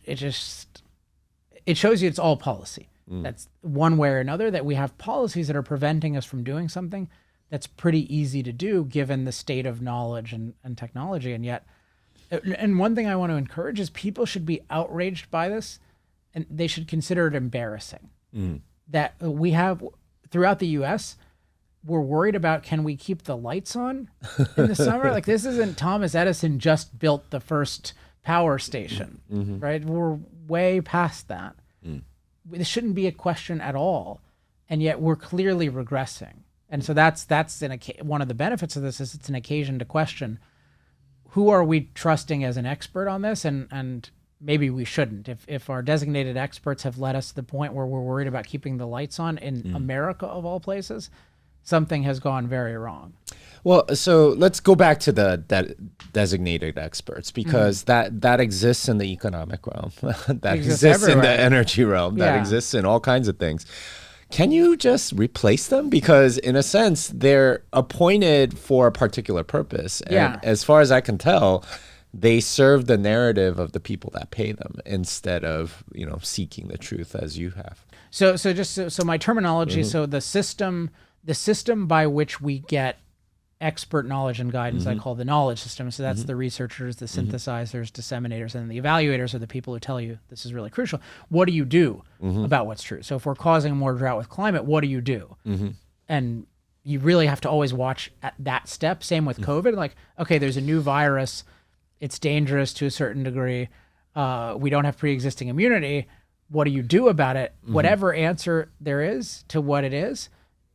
you it's all policy. That's one way or another, that we have policies that are preventing us from doing something that's pretty easy to do given the state of knowledge and technology. And yet, and one thing I want to encourage is people should be outraged by this, and they should consider it embarrassing that we have throughout the US, we're worried about, can we keep the lights on in the summer? Like, this isn't Thomas Edison just built the first power station, right? We're way past that. This shouldn't be a question at all, and yet we're clearly regressing. And so that's one of the benefits of this is it's an occasion to question, who are we trusting as an expert on this, and maybe we shouldn't. If our designated experts have led us to the point where we're worried about keeping the lights on in America of all places, something has gone very wrong. Well, so let's go back to the designated experts, because that exists in the economic realm, that exists in the energy realm, that exists in all kinds of things. Can you just replace them? Because in a sense, they're appointed for a particular purpose. And as far as I can tell, they serve the narrative of the people that pay them instead of, seeking the truth as you have. So my terminology, so the system by which we get expert knowledge and guidance, I call the knowledge system. So that's the researchers, the synthesizers, disseminators, and the evaluators are the people who tell you this is really crucial. What do you do about what's true? So if we're causing more drought with climate, what do you do? And you really have to always watch at that step. Same with COVID. Like, okay, there's a new virus. It's dangerous to a certain degree. We don't have pre-existing immunity. What do you do about it? Whatever answer there is to what it is,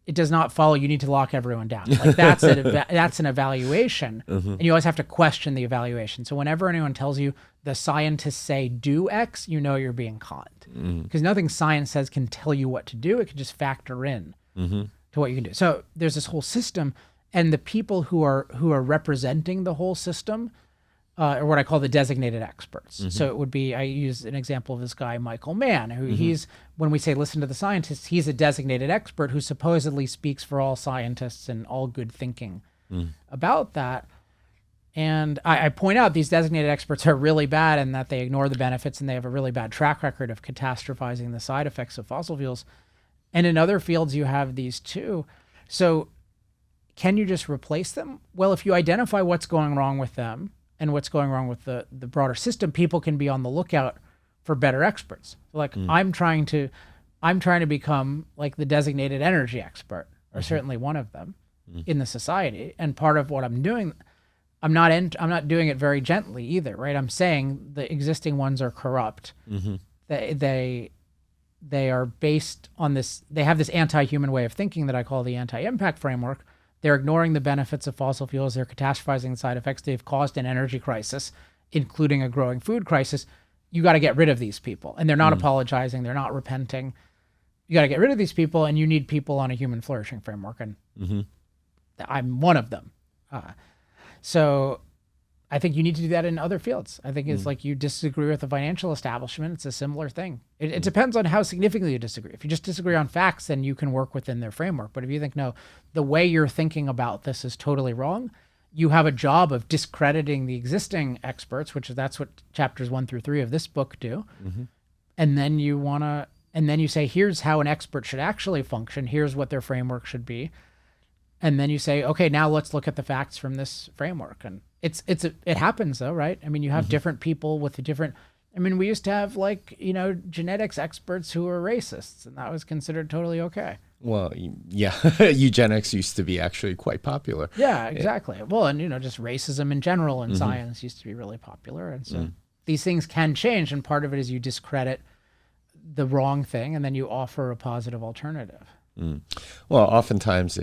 it does not follow you need to lock everyone down. Like, that's an evaluation, and you always have to question the evaluation. So whenever anyone tells you the scientists say do X, you're being conned, because nothing science says can tell you what to do. It can just factor in to what you can do. So there's this whole system, and the people who are representing the whole system are what I call the designated experts. So it would be, I use an example of this guy, Michael Mann, who he's, when we say listen to the scientists, he's a designated expert who supposedly speaks for all scientists and all good thinking about that. And I point out these designated experts are really bad, and that they ignore the benefits, and they have a really bad track record of catastrophizing the side effects of fossil fuels. And in other fields, you have these too. So can you just replace them? Well, if you identify what's going wrong with them, and what's going wrong with the broader system, people can be on the lookout for better experts. Like, I'm trying to become like the designated energy expert, or certainly one of them in the society. And part of what I'm doing, I'm not doing it very gently either, right? I'm saying the existing ones are corrupt. They are based on this. They have this anti-human way of thinking that I call the Antiimpact framework. They're ignoring the benefits of fossil fuels. They're catastrophizing the side effects. They've caused an energy crisis, including a growing food crisis. You got to get rid of these people. And they're not apologizing. They're not repenting. You got to get rid of these people, and you need people on a human flourishing framework. And I'm one of them. So I think you need to do that in other fields. I think it's like you disagree with the financial establishment. It's a similar thing. It depends on how significantly you disagree. If you just disagree on facts, then you can work within their framework. But if you think, no, the way you're thinking about this is totally wrong, you have a job of discrediting the existing experts, that's what chapters 1 through 3 of this book do. And then you say, here's how an expert should actually function. Here's what their framework should be. And then you say, okay, now let's look at the facts from this framework. And it happens though, right? I mean, you have different people with different I mean, we used to have like, genetics experts who were racists, and that was considered totally okay. Well, yeah, eugenics used to be actually quite popular. Yeah, exactly. Well, and just racism in general in science used to be really popular, and so these things can change, and part of it is you discredit the wrong thing, and then you offer a positive alternative. Well, oftentimes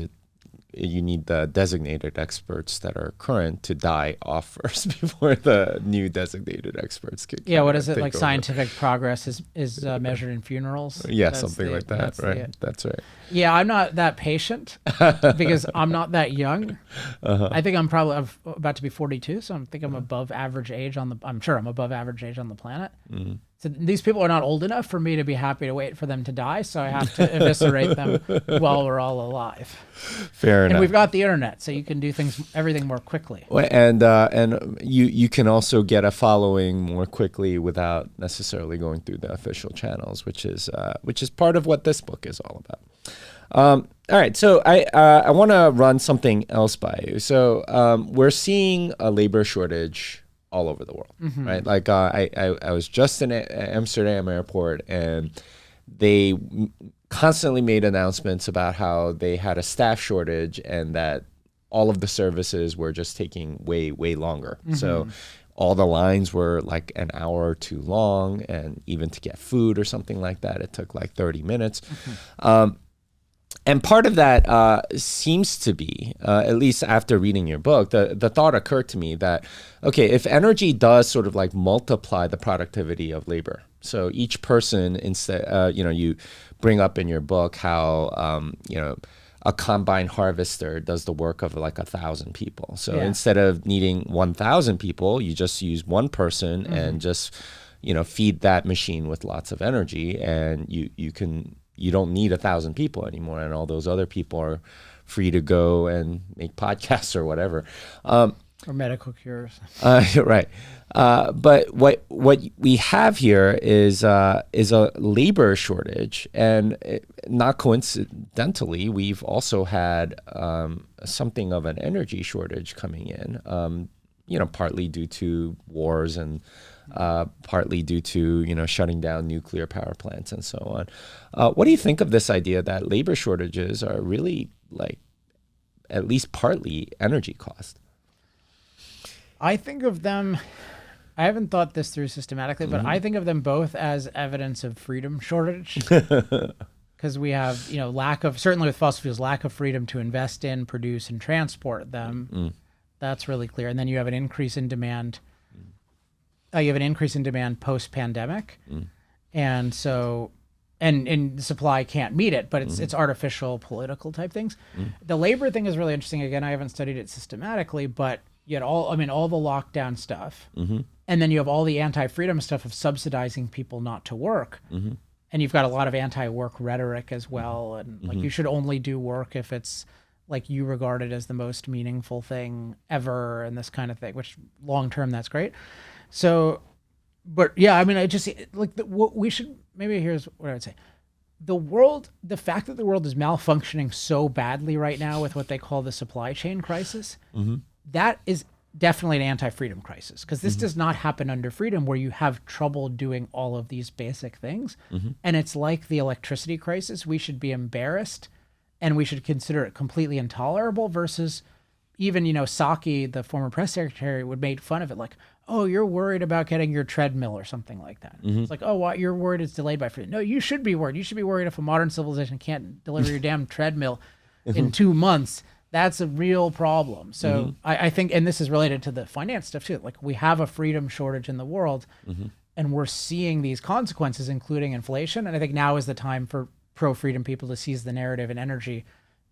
you need the designated experts that are current to die off first before the new designated experts could. Yeah, what is it like? Over. Scientific progress is measured in funerals. Yeah, something like that, right? That's right. Yeah, I'm not that patient because I'm not that young. I think I'm about to be 42, so I think I'm above average age I'm sure I'm above average age on the planet. So these people are not old enough for me to be happy to wait for them to die, so I have to eviscerate them while we're all alive. Fair enough. And we've got the internet, so you can do everything more quickly. And you can also get a following more quickly without necessarily going through the official channels, which is part of what this book is all about. All right, so I want to run something else by you. So we're seeing a labor shortage all over the world, right? Like I was just in Amsterdam airport, and they constantly made announcements about how they had a staff shortage and that all of the services were just taking way, way longer. So all the lines were like an hour too long, and even to get food or something like that, it took like 30 minutes. And part of that seems to be, at least after reading your book, the thought occurred to me that, okay, if energy does sort of like multiply the productivity of labor, so each person, instead, you bring up in your book how, a combine harvester does the work of like 1,000 people. So instead of needing 1,000 people, you just use one person and just, feed that machine with lots of energy, and you don't need 1,000 people anymore, and all those other people are free to go and make podcasts or whatever, or medical cures. Right, but what we have here is a labor shortage, and not coincidentally, we've also had something of an energy shortage coming in. Partly due to wars and partly due to shutting down nuclear power plants and so on. What do you think of this idea that labor shortages are really like at least partly energy cost? I think of them, I haven't thought this through systematically, but I think of them both as evidence of freedom shortage. Because we have, certainly with fossil fuels, lack of freedom to invest in, produce, and transport them. That's really clear. And then you have an increase in demand. You have an increase in demand post-pandemic. And so, and the supply can't meet it, but it's artificial political type things. The labor thing is really interesting. Again, I haven't studied it systematically, but you had all the lockdown stuff. And then you have all the anti-freedom stuff of subsidizing people not to work. And you've got a lot of anti-work rhetoric as well. And like, you should only do work if it's like you regard it as the most meaningful thing ever and this kind of thing, which long-term, that's great. So, but yeah, I mean, I just like what we should, maybe here's what I would say. The fact that the world is malfunctioning so badly right now with what they call the supply chain crisis, that is definitely an anti-freedom crisis, because this does not happen under freedom where you have trouble doing all of these basic things. And it's like the electricity crisis. We should be embarrassed and we should consider it completely intolerable, versus even, Psaki, the former press secretary, would make fun of it like, oh, you're worried about getting your treadmill or something like that. It's like, oh, what? You're worried it's delayed by freedom. No, you should be worried. You should be worried if a modern civilization can't deliver your damn treadmill in 2 months. That's a real problem. So I think, and this is related to the finance stuff too, like we have a freedom shortage in the world, and we're seeing these consequences, including inflation. And I think now is the time for pro-freedom people to seize the narrative in energy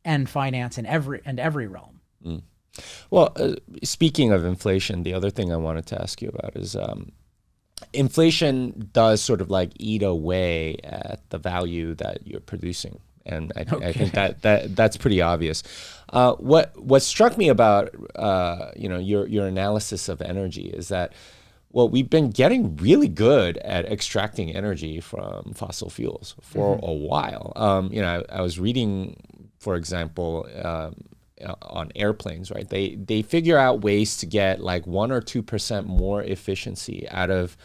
and finance in every realm. Well, speaking of inflation, the other thing I wanted to ask you about is inflation does sort of like eat away at the value that you're producing. And I think that's pretty obvious. What struck me about your analysis of energy is that, well, we've been getting really good at extracting energy from fossil fuels for a while. I was reading, for example, on airplanes, right? They figure out ways to get like 1 or 2% more efficiency out of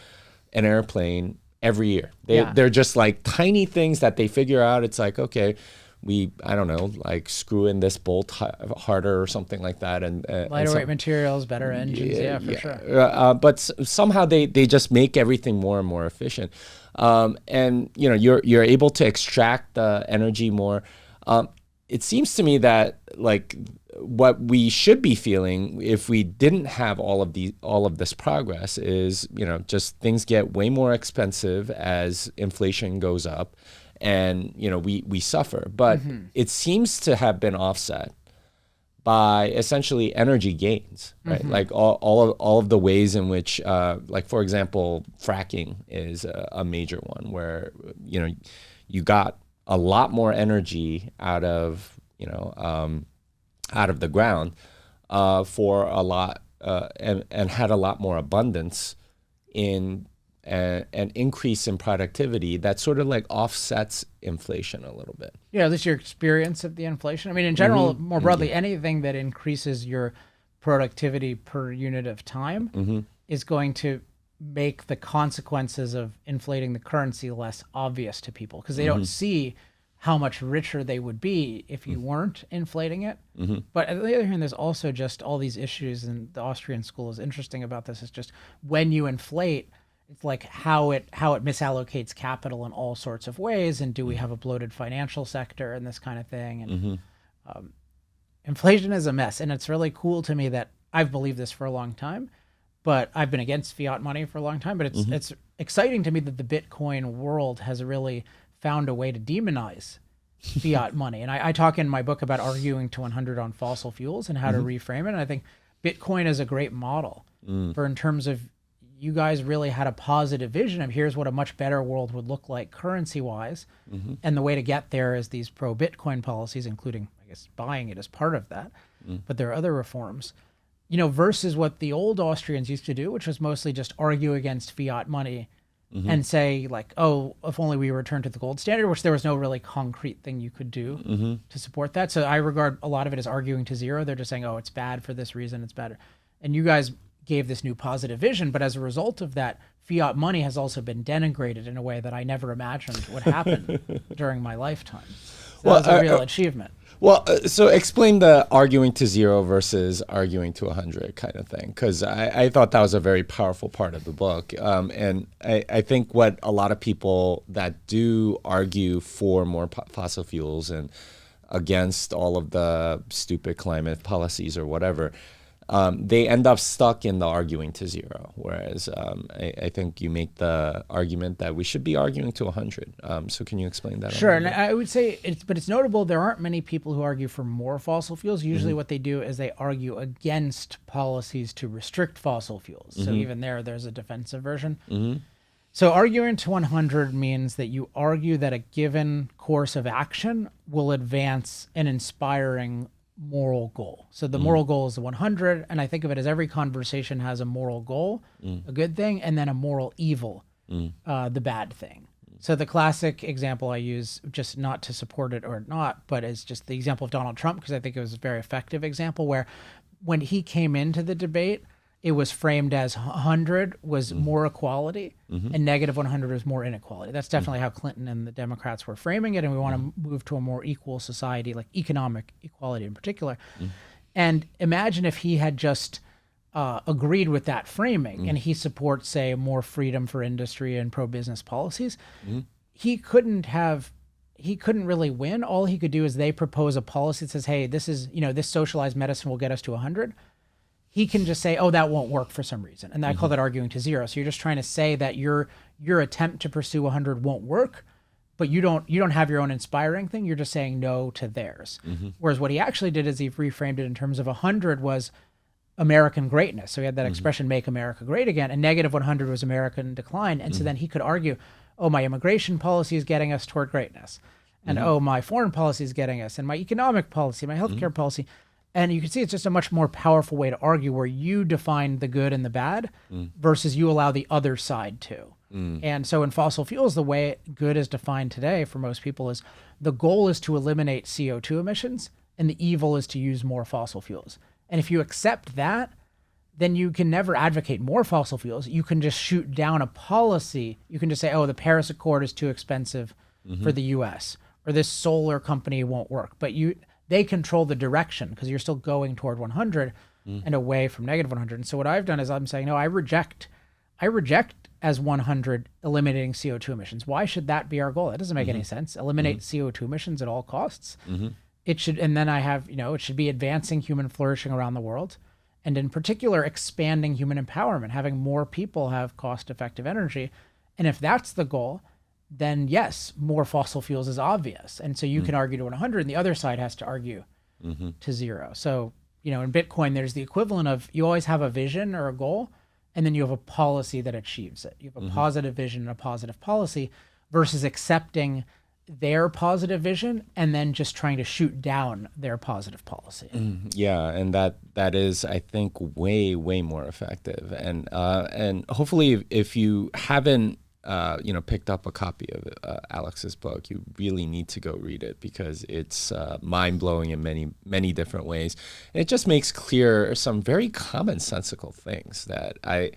an airplane every year. Yeah. They're just like tiny things that they figure out. It's like, okay, I don't know, like screw in this bolt harder or something like that. And Lighter weight materials, better engines. Yeah, for sure. But somehow they just make everything more and more efficient. And you're able to extract the energy more. It seems to me that like what we should be feeling if we didn't have all of this progress is, just things get way more expensive as inflation goes up, and we suffer. But it seems to have been offset by essentially energy gains, right? Like all of the ways in which, like for example, fracking is a major one where you got a lot more energy out of the ground for a lot and had a lot more abundance in an increase in productivity that sort of like offsets inflation a little bit. Yeah, at least your experience of the inflation. I mean, in general, more broadly, anything that increases your productivity per unit of time is going to make the consequences of inflating the currency less obvious to people because they don't see how much richer they would be if you weren't inflating it. But on the other hand, there's also just all these issues, and the Austrian school is interesting about this. It's just when you inflate, it's like how it misallocates capital in all sorts of ways, and do we have a bloated financial sector and this kind of thing? And inflation is a mess, and it's really cool to me that I've believed this for a long time, but I've been against fiat money for a long time. But it's exciting to me that the Bitcoin world has really found a way to demonize fiat money. And I talk in my book about arguing to 100 on fossil fuels and how to reframe it. And I think Bitcoin is a great model for in terms of you guys really had a positive vision of here's what a much better world would look like currency-wise. And the way to get there is these pro-Bitcoin policies, including, I guess, buying it as part of that. But there are other reforms, versus what the old Austrians used to do, which was mostly just argue against fiat money and say like, oh, if only we return to the gold standard, which there was no really concrete thing you could do to support that. So I regard a lot of it as arguing to zero. They're just saying, oh, it's bad for this reason, it's bad. And you guys gave this new positive vision, but as a result of that, fiat money has also been denigrated in a way that I never imagined would happen during my lifetime. So that was a real achievement. Well, so explain the arguing to zero versus arguing to 100 kind of thing, because I thought that was a very powerful part of the book. And I think what a lot of people that do argue for more fossil fuels and against all of the stupid climate policies or whatever, they end up stuck in the arguing to zero. Whereas I think you make the argument that we should be arguing to 100. So can you explain that? Sure. And I would say it's notable. There aren't many people who argue for more fossil fuels. Usually what they do is they argue against policies to restrict fossil fuels. So even there's a defensive version. So arguing to 100 means that you argue that a given course of action will advance an inspiring moral goal. So the moral goal is the 100, and I think of it as every conversation has a moral goal, a good thing, and then a moral evil, the bad thing. So the classic example I use, just not to support it or not, but is just the example of Donald Trump, because I think it was a very effective example where when he came into the debate, it was framed as 100 was more equality and negative 100 was more inequality. That's definitely how Clinton and the Democrats were framing it, and we want to move to a more equal society, like economic equality in particular. And imagine if he had just agreed with that framing and he supports, say, more freedom for industry and pro-business policies. He couldn't really win. All he could do is they propose a policy that says, hey, this is, this socialized medicine will get us to 100. He can just say, oh, that won't work for some reason. And I call that arguing to zero. So you're just trying to say that your attempt to pursue 100 won't work, but you don't have your own inspiring thing. You're just saying no to theirs. Whereas what he actually did is he reframed it in terms of 100 was American greatness. So he had that expression, make America great again, and negative 100 was American decline. And so then he could argue, oh, my immigration policy is getting us toward greatness. And oh, my foreign policy is getting us, and my economic policy, my healthcare policy. And you can see it's just a much more powerful way to argue where you define the good and the bad versus you allow the other side to. And so in fossil fuels, the way good is defined today for most people is the goal is to eliminate CO2 emissions and the evil is to use more fossil fuels. And if you accept that, then you can never advocate more fossil fuels. You can just shoot down a policy. You can just say, oh, the Paris Accord is too expensive for the US, or this solar company won't work. But they control the direction because you're still going toward 100 and away from negative 100. And so what I've done is I'm saying, no, I reject as 100 eliminating CO2 emissions. Why should that be our goal? That doesn't make any sense. Eliminate CO2 emissions at all costs. It should, and then I have, it should be advancing human flourishing around the world. And in particular, expanding human empowerment, having more people have cost-effective energy. And if that's the goal, then yes, more fossil fuels is obvious. And so you can argue to 100, and the other side has to argue to 0. So, in Bitcoin, there's the equivalent of you always have a vision or a goal, and then you have a policy that achieves it. You have a positive vision and a positive policy versus accepting their positive vision and then just trying to shoot down their positive policy. Yeah, and that is, I think, way more effective. And hopefully, if you haven't picked up a copy of Alex's book, you really need to go read it because it's mind-blowing in many different ways. And it just makes clear some very commonsensical things that I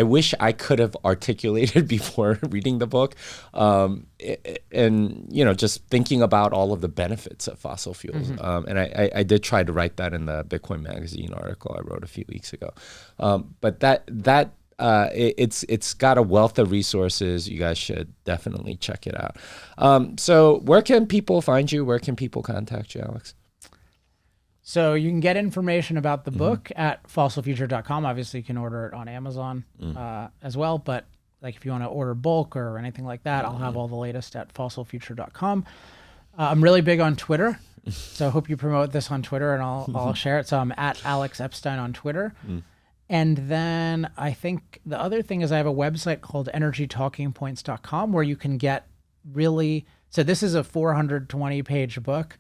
wish I could have articulated before reading the book, and just thinking about all of the benefits of fossil fuels. And I did try to write that in the Bitcoin Magazine article I wrote a few weeks ago. But it's got a wealth of resources. You guys should definitely check it out. So where can people find you? Where can people contact you, Alex? So you can get information about the book at fossilfuture.com. Obviously, you can order it on Amazon as well. But like if you want to order bulk or anything like that, I'll have all the latest at fossilfuture.com. I'm really big on Twitter. So I hope you promote this on Twitter and I'll share it. So I'm at Alex Epstein on Twitter. And then I think the other thing is I have a website called energytalkingpoints.com where you can get really... So this is a 420-page book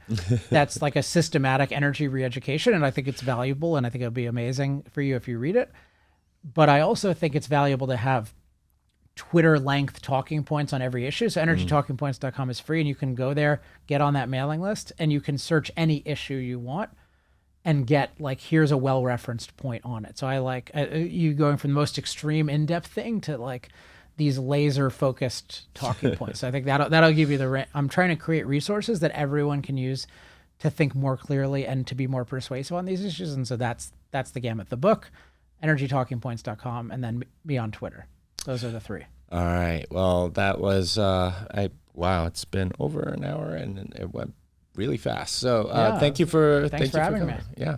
that's like a systematic energy re-education, and I think it's valuable, and I think it'll be amazing for you if you read it. But I also think it's valuable to have Twitter-length talking points on every issue. So energytalkingpoints.com is free, and you can go there, get on that mailing list, and you can search any issue you want and get, like, here's a well-referenced point on it. So I like you going from the most extreme in-depth thing to, like, these laser-focused talking points. So I think that'll give you I'm trying to create resources that everyone can use to think more clearly and to be more persuasive on these issues. And so that's the gamut. The book, energytalkingpoints.com, and then me on Twitter. Those are the 3. All right. Well, that was wow. It's been over an hour and it went really fast. So thank you for having me. Yeah.